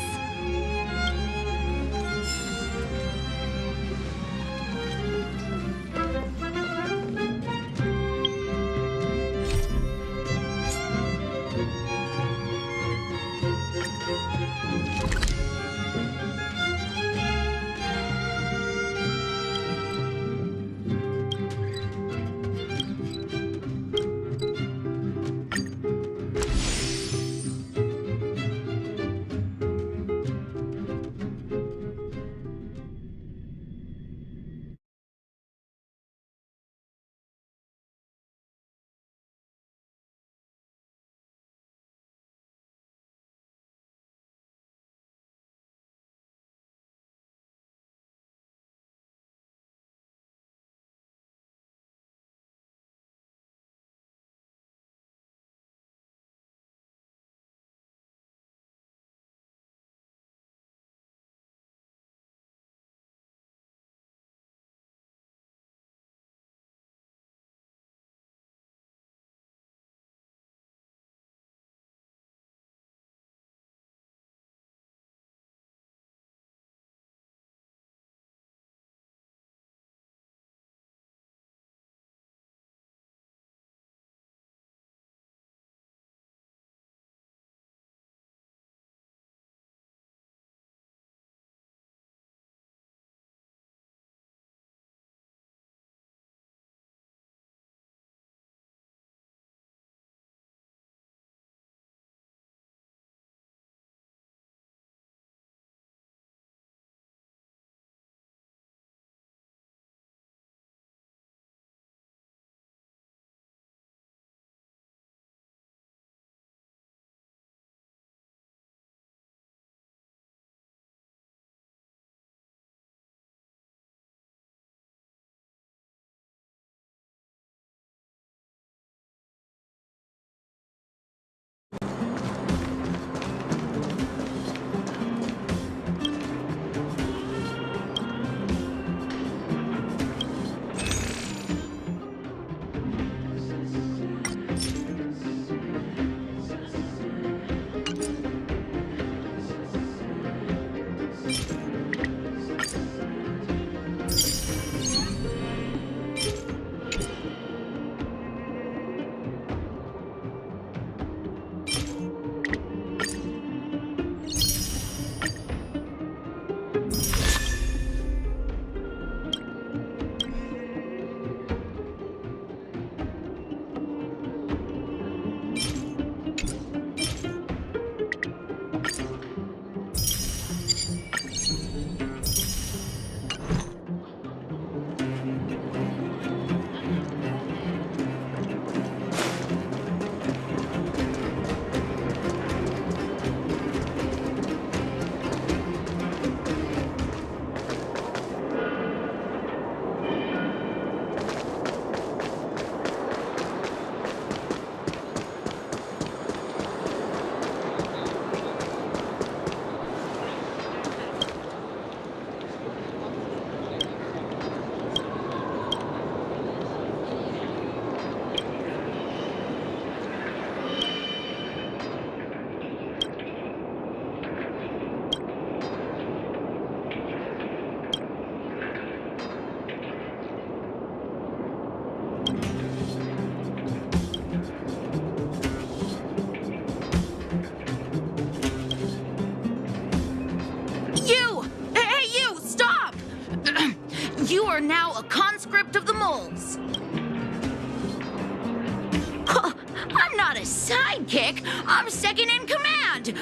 I: not a sidekick. I'm second in command.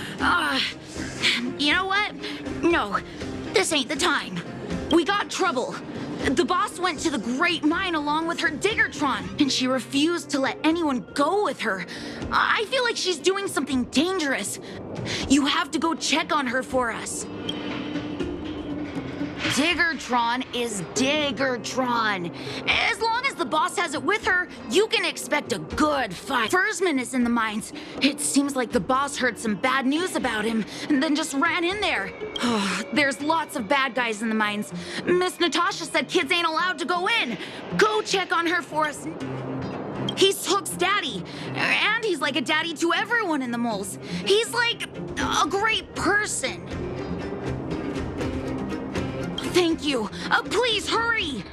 I: You know what? No, this ain't the time. We got trouble. The boss went to the Great Mine along with her Diggertron, and she refused to let anyone go with her. I feel like she's doing something dangerous. You have to go check on her for us. Diggertron is Diggertron. As long as the boss has it with her, you can expect a good fight. Fursman is in the mines. It seems like the boss heard some bad news about him and then just ran in there. There's lots of bad guys in the mines. Miss Natasha said kids ain't allowed to go in. Go check on her for us. He's Hook's daddy, and he's like a daddy to everyone in the moles. He's like a great person. Thank you. Please hurry.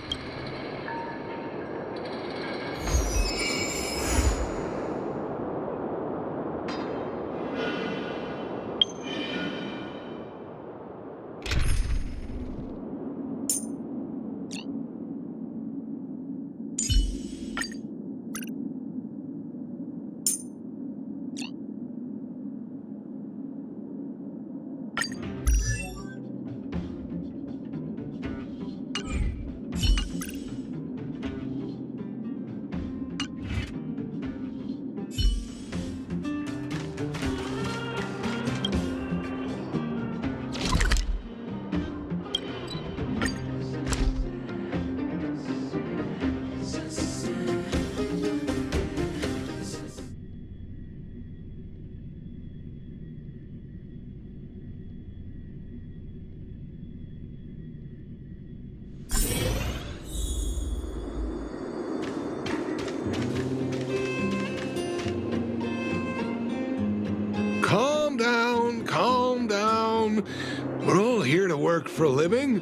P: Calm down. We're all here to work for a living.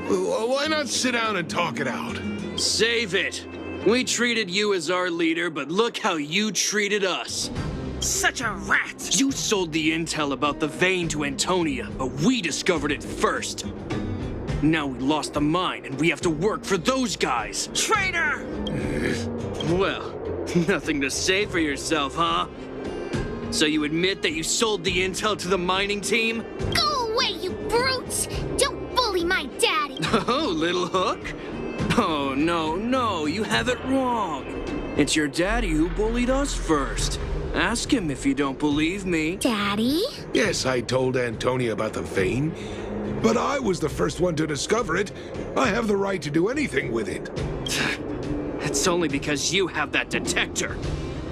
P: Why not sit down and talk it out?
Q: Save it. We treated you as our leader, but look how you treated us.
M: Such a rat!
Q: You sold the intel about the vein to Antonia, but we discovered it first. Now we lost the mine, and we have to work for those guys.
M: Traitor!
Q: Well, nothing to say for yourself, huh? So you admit that you sold the intel to the mining team?
C: Go away, you brutes! Don't bully my daddy!
Q: Oh, little Hook? Oh, no, you have it wrong. It's your daddy who bullied us first. Ask him if you don't believe me.
C: Daddy?
P: Yes, I told Antonia about the vein, but I was the first one to discover it. I have the right to do anything with it.
Q: It's only because you have that detector.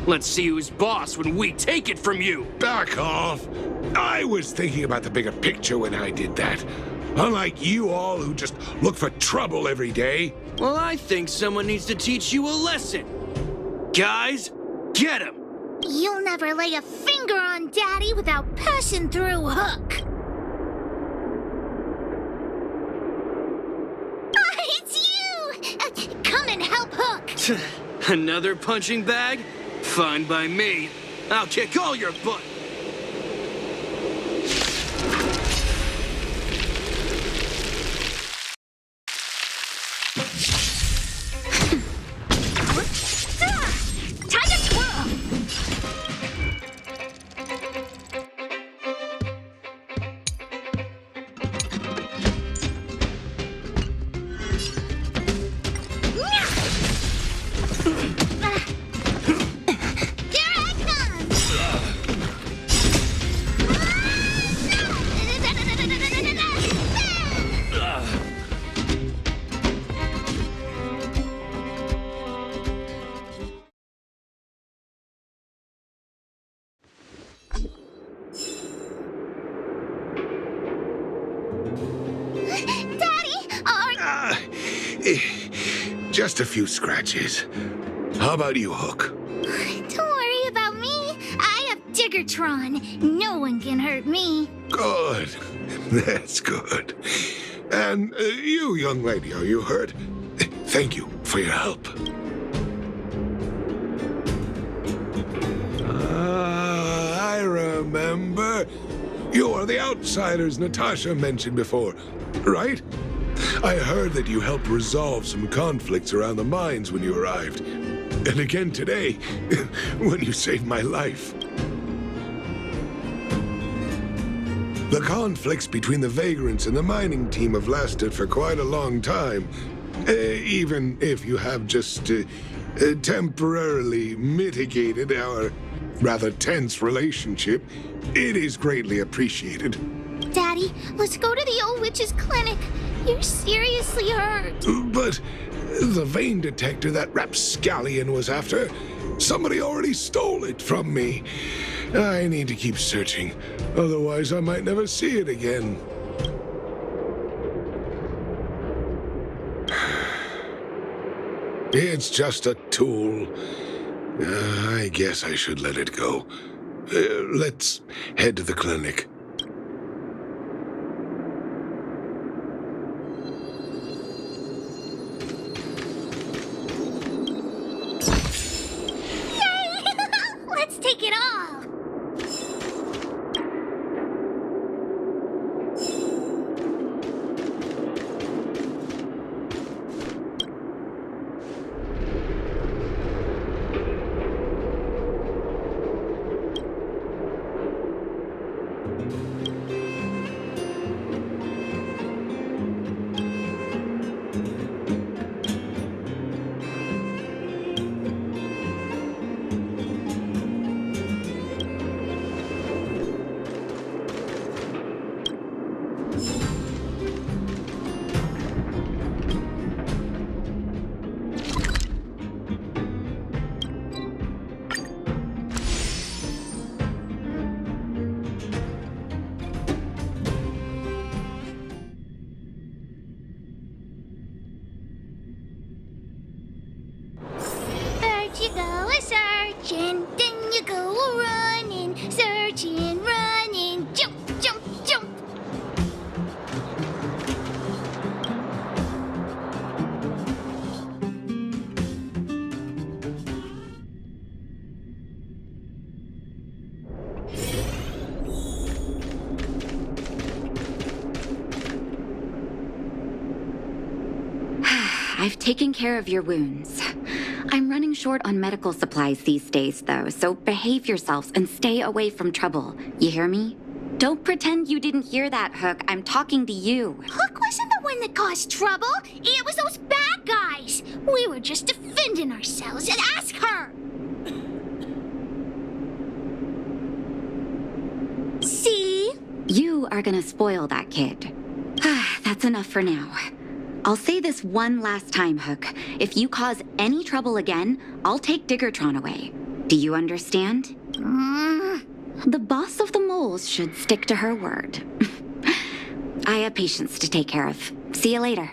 Q: Let's see who's boss when we take it from you.
P: Back off. I was thinking about the bigger picture when I did that. Unlike you all who just look for trouble every day.
Q: Well, I think someone needs to teach you a lesson. Guys, get him.
C: You'll never lay a finger on Daddy without passing through Hook. It's you! Come and help Hook.
Q: Another punching bag? Fine by me. I'll kick all your butt.
C: Time to twirl!
P: Just a few scratches. How about you, Hook?
C: Don't worry about me. I have Diggertron. No one can hurt me.
P: Good. That's good. And you, young lady, are you hurt? Thank you for your help. I remember. You are the outsiders Natasha mentioned before, right? I heard that you helped resolve some conflicts around the mines when you arrived. And again today, when you saved my life. The conflicts between the Vagrants and the mining team have lasted for quite a long time. Even if you have just temporarily mitigated our rather tense relationship, it is greatly appreciated.
D: Daddy, let's go to the old witch's clinic. You're seriously hurt.
P: But the vein detector that rapscallion was after, somebody already stole it from me. I need to keep searching, otherwise I might never see it again. It's just a tool. I guess I should let it go. Let's head to the clinic.
D: Let's take it all. First you go a-searching, then you go a-running, searching, running, jump, jump, jump.
I: I've taken care of your wounds. I'm running short on medical supplies these days, though, so behave yourselves and stay away from trouble. You hear me? Don't pretend you didn't hear that, Hook. I'm talking to you.
D: Hook wasn't the one that caused trouble. It was those bad guys. We were just defending ourselves. And ask her. See?
I: You are gonna spoil that kid. That's enough for now. I'll say this one last time, Hook. If you cause any trouble again, I'll take Diggertron away. Do you understand? The boss of the moles should stick to her word. I have patients to take care of. See you later.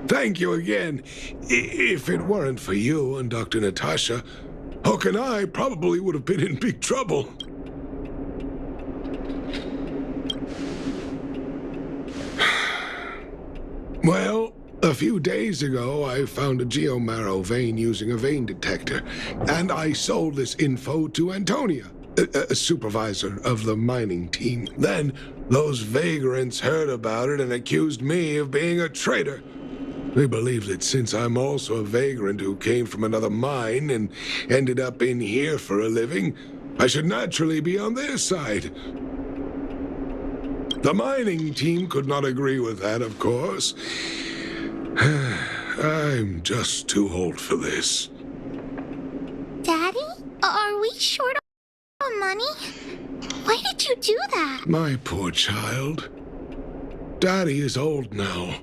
P: Thank you again. If it weren't for you and Dr. Natasha, Hook and I probably would have been in big trouble. Well, a few days ago, I found a geomarrow vein using a vein detector, and I sold this info to Antonia, a supervisor of the mining team. Then, those vagrants heard about it and accused me of being a traitor. They believe that since I'm also a vagrant who came from another mine and ended up in here for a living, I should naturally be on their side. The mining team could not agree with that, of course. I'm just too old for this.
D: Daddy? Are we short on money? Why did you do that?
P: My poor child. Daddy is old now.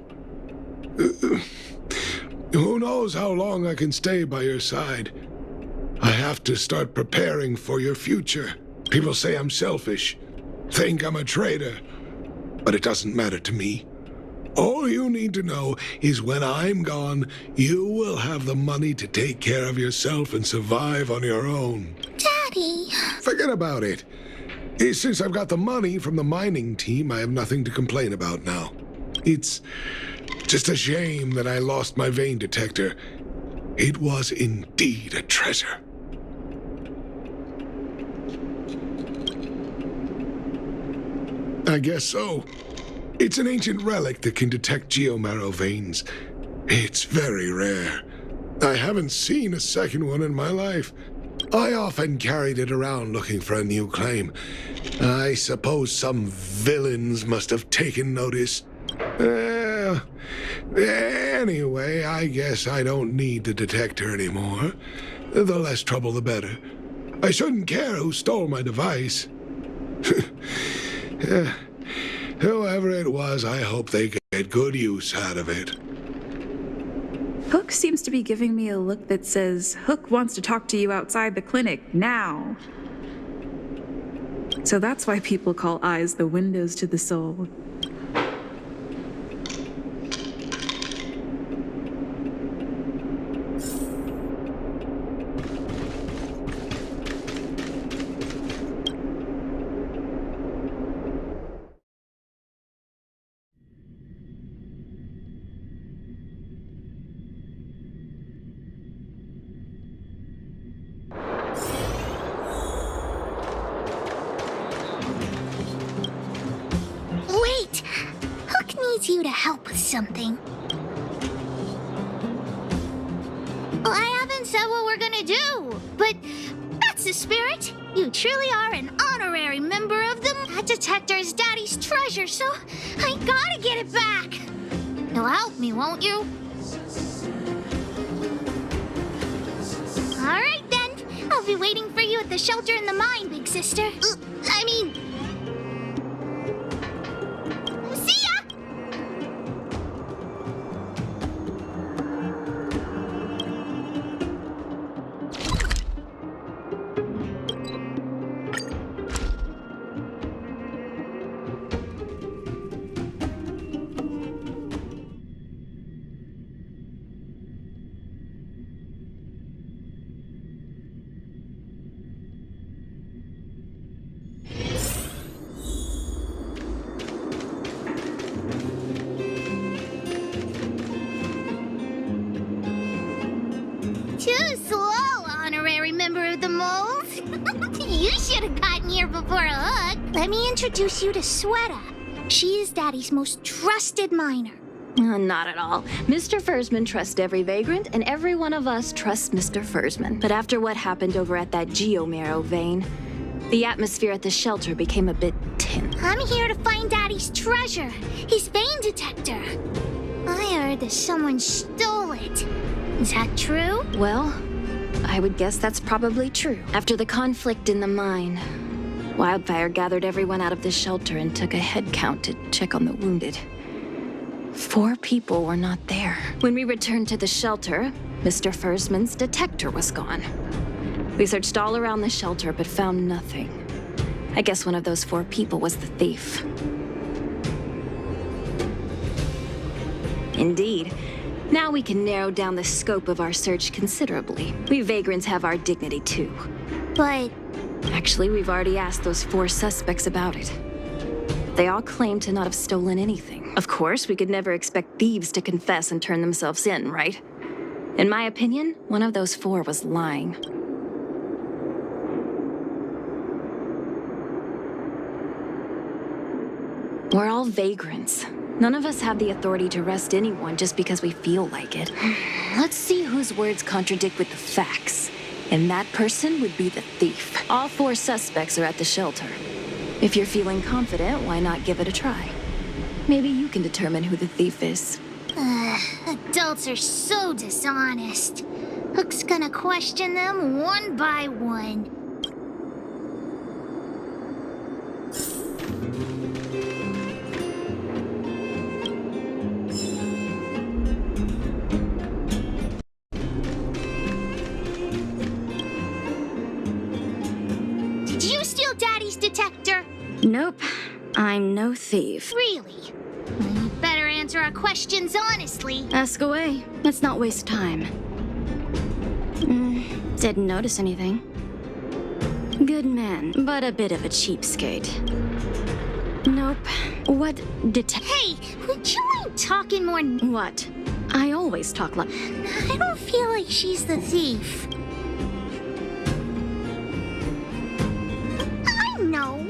P: Who knows how long I can stay by your side? I have to start preparing for your future. People say I'm selfish, think I'm a traitor. But it doesn't matter to me. All you need to know is when I'm gone, you will have the money to take care of yourself and survive on your own.
D: Daddy!
P: Forget about it. Since I've got the money from the mining team, I have nothing to complain about now. It's just a shame that I lost my vein detector. It was indeed a treasure. I guess so. It's an ancient relic that can detect geomarrow veins. It's very rare. I haven't seen a second one in my life. I often carried it around looking for a new claim. I suppose some villains must have taken notice. Anyway, I guess I don't need the detector anymore. The less trouble, the better. I shouldn't care who stole my device. Whoever it was, I hope they get good use out of it.
R: Hook seems to be giving me a look that says, Hook wants to talk to you outside the clinic now. So that's why people call eyes the windows to the soul.
D: Wait! Hook needs you to help with something. Well, I haven't said what we're gonna do, but that's the spirit. You truly are an honorary member of them. That detector is Daddy's treasure, so I gotta get it back. You'll help me, won't you? All right, then. I'll be waiting for you at the shelter in the mine, big sister. See ya! Too slow, honorary member of the moles. You should have gotten here before Hook. Let me introduce you to Sweta. She is Daddy's most trusted miner.
S: Not at all. Mr. Fursman trusts every vagrant, and every one of us trusts Mr. Fursman. But after what happened over at that geomarrow vein, the atmosphere at the shelter became a bit tense.
D: I'm here to find Daddy's treasure, his vein detector. I heard that someone stole it. Is that true?
S: Well, I would guess that's probably true. After the conflict in the mine, Wildfire gathered everyone out of the shelter and took a head count to check on the wounded. 4 people were not there. When we returned to the shelter, Mr. Fursman's detector was gone. We searched all around the shelter but found nothing. I guess one of those 4 people was the thief. Indeed. Now we can narrow down the scope of our search considerably. We vagrants have our dignity too.
D: But...
S: Actually, we've already asked those 4 suspects about it. They all claim to not have stolen anything. Of course, we could never expect thieves to confess and turn themselves in, right? In my opinion, one of those 4 was lying. We're all vagrants. None of us have the authority to arrest anyone just because we feel like it. Let's see whose words contradict with the facts. And that person would be the thief. All 4 suspects are at the shelter. If you're feeling confident, why not give it a try? Maybe you can determine who the thief is.
D: Adults are so dishonest. Hook's gonna question them one by one. Did you steal Daddy's detector?
S: Nope. I'm no thief.
D: Really? Well, you better answer our questions honestly.
S: Ask away. Let's not waste time. Didn't notice anything. Good man, but a bit of a cheapskate. Nope. What
D: Hey, would you mind talking more?
S: What? I always talk like...
D: I don't feel like she's the thief. I know.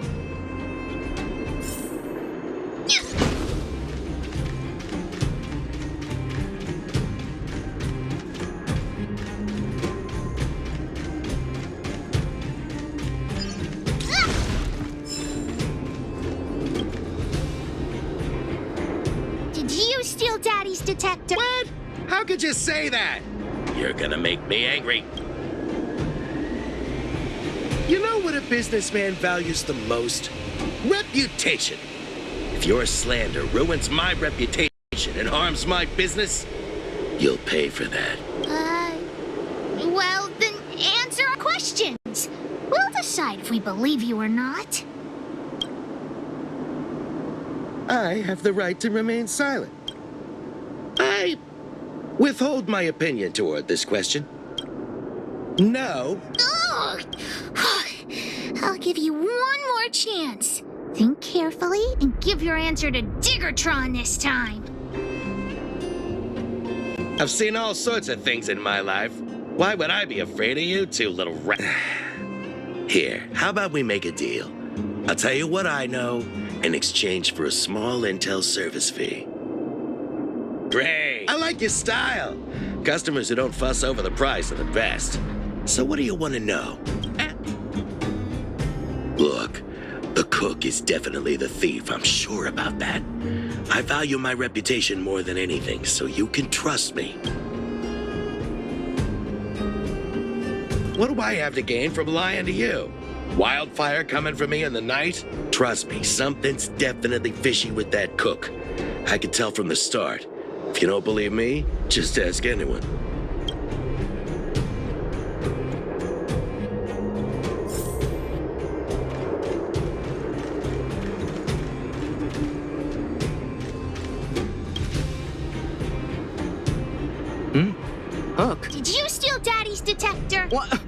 D: detector.
T: What? How could you say that? You're gonna make me angry. You know what a businessman values the most? Reputation. If your slander ruins my reputation and harms my business, you'll pay for that.
D: Well, then answer our questions. We'll decide if we believe you or not.
T: I have the right to remain silent. I withhold my opinion toward this question. No.
D: Ugh. I'll give you one more chance. Think carefully and give your answer to Diggertron this time.
T: I've seen all sorts of things in my life. Why would I be afraid of you two little rat? Here, how about we make a deal? I'll tell you what I know in exchange for a small intel service fee. Great! I like your style. Customers who don't fuss over the price are the best. So what do you want to know? Look, the cook is definitely the thief. I'm sure about that. I value my reputation more than anything, so you can trust me. What do I have to gain from lying to you? Wildfire coming for me in the night? Trust me, something's definitely fishy with that cook. I could tell from the start. If you don't believe me, just ask anyone.
Q: Hook?
D: Did you steal Daddy's detector?
Q: What?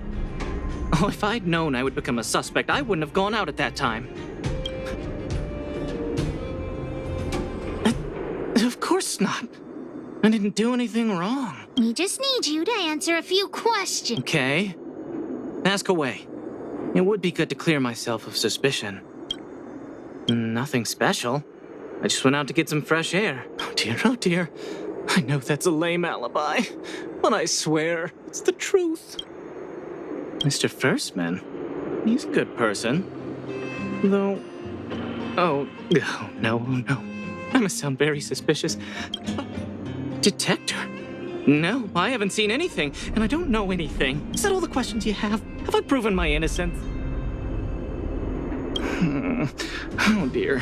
Q: Oh, if I'd known I would become a suspect, I wouldn't have gone out at that time. Of course not. I didn't do anything wrong.
D: We just need you to answer a few questions.
Q: Okay. Ask away. It would be good to clear myself of suspicion. Nothing special. I just went out to get some fresh air. Oh dear, oh dear. I know that's a lame alibi, but I swear it's the truth. Mr. Firstman, he's a good person. Though... Oh, no. I must sound very suspicious. Detector? No, I haven't seen anything, and I don't know anything. Is that all the questions you have? Have I proven my innocence? Oh dear.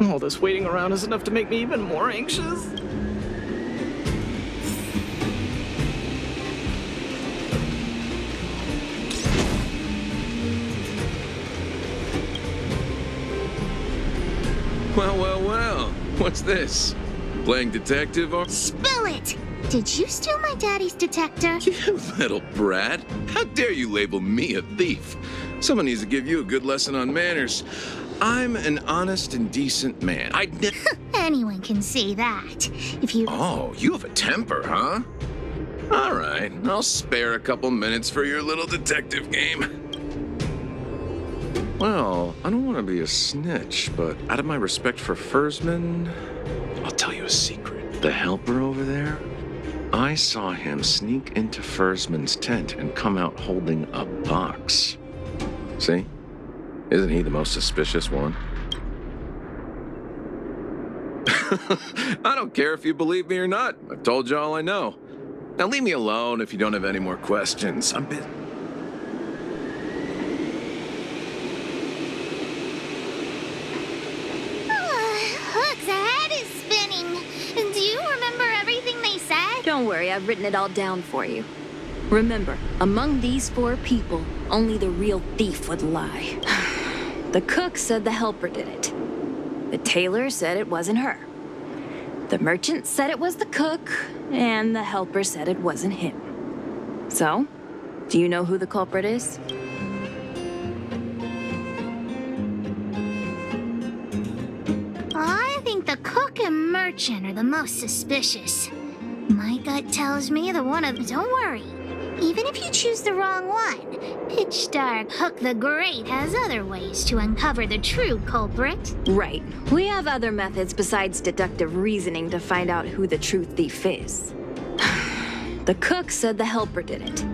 Q: All this waiting around is enough to make me even more anxious.
E: Well. What's this? Playing detective or...
D: Spill it! Did you steal my daddy's detector?
E: You little brat. How dare you label me a thief? Someone needs to give you a good lesson on manners. I'm an honest and decent man.
D: Anyone can say that. If you...
E: Oh, you have a temper, huh? All right, I'll spare a couple minutes for your little detective game. Well, I don't want to be a snitch, but out of my respect for Fursman, I'll tell you a secret. The helper over there, I saw him sneak into Fursman's tent and come out holding a box. See? Isn't he the most suspicious one? I don't care if you believe me or not. I've told you all I know. Now leave me alone if you don't have any more questions. I'm busy.
D: Hook's head is spinning. Do you remember everything they said?
S: Don't worry, I've written it all down for you. Remember, among these 4 people, only the real thief would lie. The cook said the helper did it. The tailor said it wasn't her. The merchant said it was the cook, and the helper said it wasn't him. So, do you know who the culprit is?
D: I think the cook and merchant are the most suspicious. My gut tells me the one of... Don't worry. Even if you choose the wrong one, Pitch Dark Hook the Great has other ways to uncover the true culprit.
S: Right. We have other methods besides deductive reasoning to find out who the true thief is. The cook said the helper did it.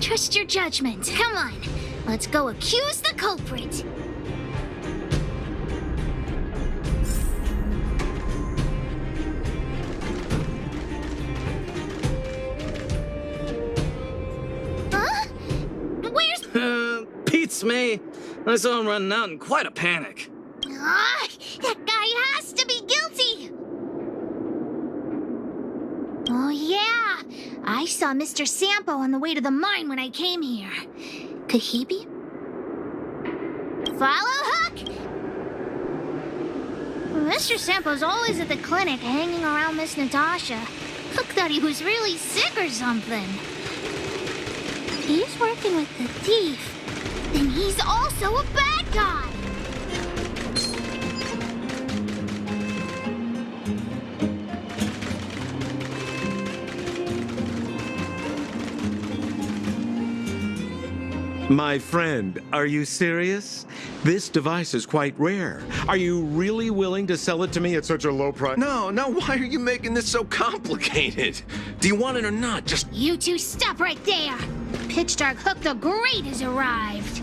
D: trust your judgment. Come on, let's go accuse the culprit. Huh? Where's...
Q: Beats me. I saw him running out in quite a panic.
D: Ah, that guy has to be guilty! Oh yeah, I saw Mr. Sampo on the way to the mine when I came here. Could he be? Follow Hook! Mr. Sampo's always at the clinic hanging around Miss Natasha. Hook thought he was really sick or something. If he's working with the thief, then he's also a bad guy!
U: My friend, are you serious? This device is quite rare. Are you really willing to sell it to me at such a low price?
V: No, why are you making this so complicated? Do you want it or not? Just...
D: You two stop right there! Pitch Dark Hook the Great has arrived!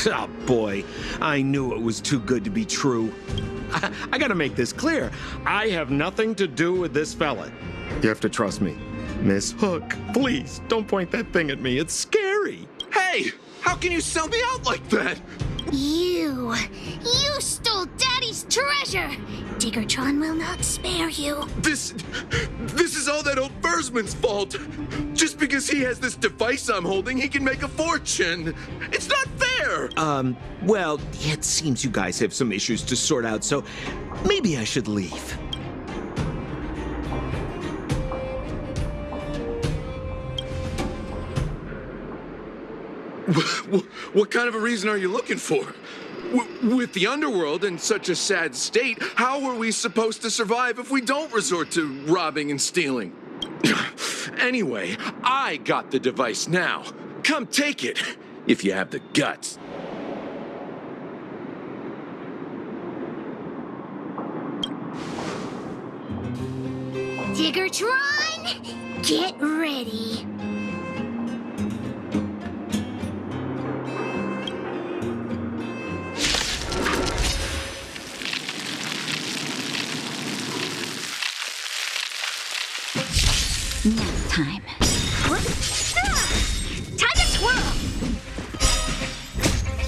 U: Oh boy, I knew it was too good to be true. I gotta make this clear. I have nothing to do with this fella. You have to trust me. Miss Hook, please, don't point that thing at me. It's scary.
V: Hey, how can you sell me out like that?
D: You stole Daddy's treasure! Diggertron will not spare you.
V: This is all that old Versman's fault. Just because he has this device I'm holding, he can make a fortune. It's not fair!
U: Well, it seems you guys have some issues to sort out, so maybe I should leave.
V: What kind of a reason are you looking for? With the underworld in such a sad state, how are we supposed to survive if we don't resort to robbing and stealing? Anyway, I got the device now. Come take it, if you have the guts.
D: Diggertron, get ready.
I: Nap time.
C: Time to twirl!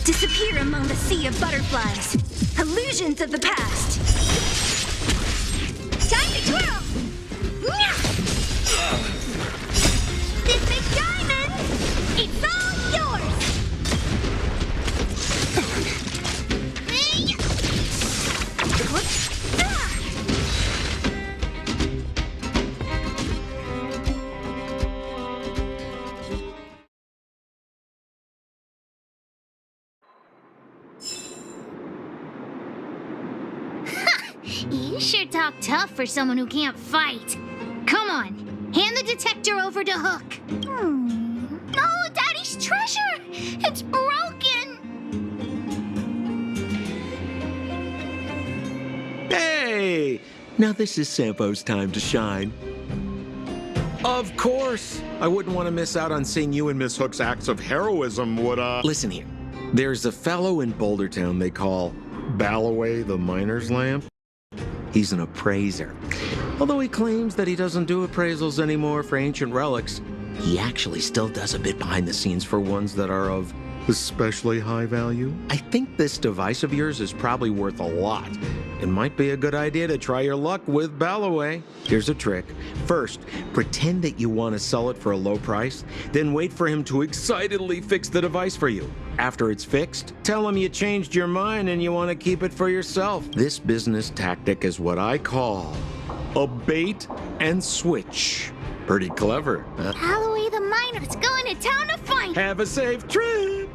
C: Disappear among the sea of butterflies. Illusions of the past. Time to twirl! This big diamond, it's all yours!
D: You sure talk tough for someone who can't fight. Come on, hand the detector over to Hook. No, Daddy's treasure! It's broken!
U: Hey! Now this is Sampo's time to shine. Of course! I wouldn't want to miss out on seeing you and Miss Hook's acts of heroism, would I? Listen here. There's a fellow in Bouldertown they call Balloway the Miner's Lamp. He's an appraiser. Although he claims that he doesn't do appraisals anymore for ancient relics, he actually still does a bit behind the scenes for ones that are of especially high value. I think this device of yours is probably worth a lot. It might be a good idea to try your luck with Balloway. Here's a trick. First, pretend that you want to sell it for a low price, then wait for him to excitedly fix the device for you. After it's fixed, tell him you changed your mind and you want to keep it for yourself. This business tactic is what I call a bait and switch. Pretty clever, huh?
D: Balloway the Miner's going to town to find...
U: Have a safe trip!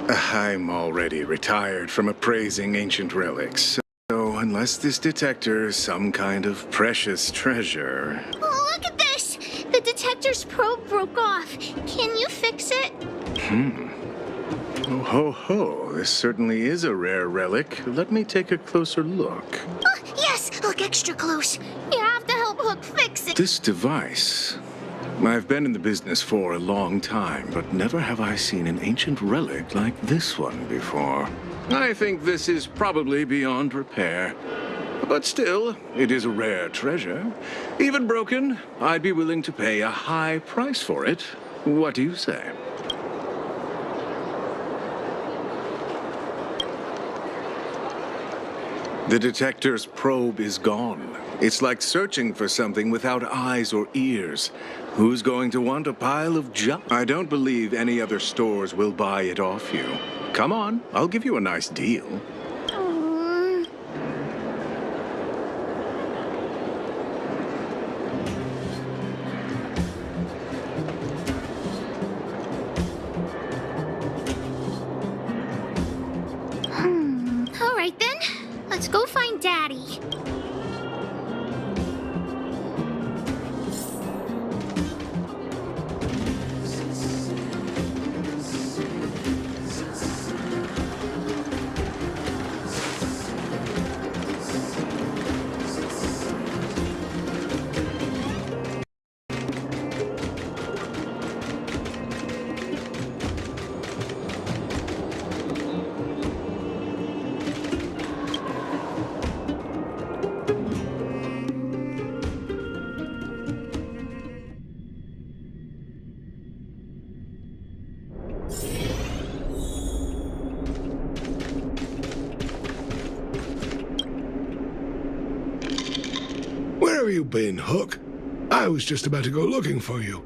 A: I'm already retired from appraising ancient relics, so unless this detector is some kind of precious treasure...
D: Oh, look at this! The detector's probe broke off. Can you fix it?
A: Oh, ho, ho. This certainly is a rare relic. Let me take a closer look.
D: Oh, yes! Look extra close. You have to help Hook fix it.
A: This device... I've been in the business for a long time, but never have I seen an ancient relic like this one before. I think this is probably beyond repair. But still, it is a rare treasure. Even broken, I'd be willing to pay a high price for it. What do you say? The detector's probe is gone. It's like searching for something without eyes or ears. Who's going to want a pile of junk? I don't believe any other stores will buy it off you. Come on, I'll give you a nice deal.
D: All right then. Let's go find Daddy.
P: Where have you been, Hook? I was just about to go looking for you.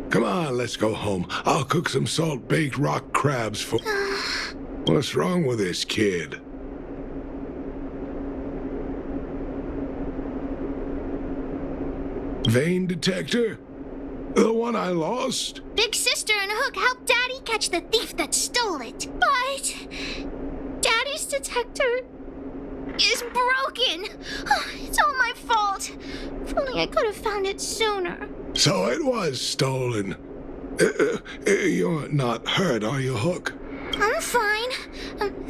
P: Come on, let's go home. I'll cook some salt-baked rock crabs for... What's wrong with this kid? Vein detector? The one I lost?
D: Big Sister and Hook helped Daddy catch the thief that stole it. But Daddy's detector is broken. It's all my fault. If only I could have found it sooner.
P: So it was stolen. You're not hurt, are you, Hook?
D: I'm fine.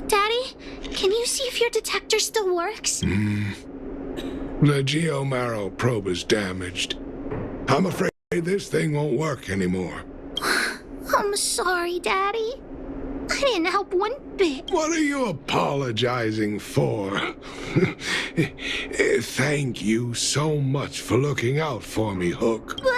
D: Daddy, can you see if your detector still works?
P: The Geo-Marrow probe is damaged. I'm afraid this thing won't work anymore.
D: I'm sorry, Daddy. I didn't help one bit.
P: What are you apologizing for? Thank you so much for looking out for me, Hook.
D: But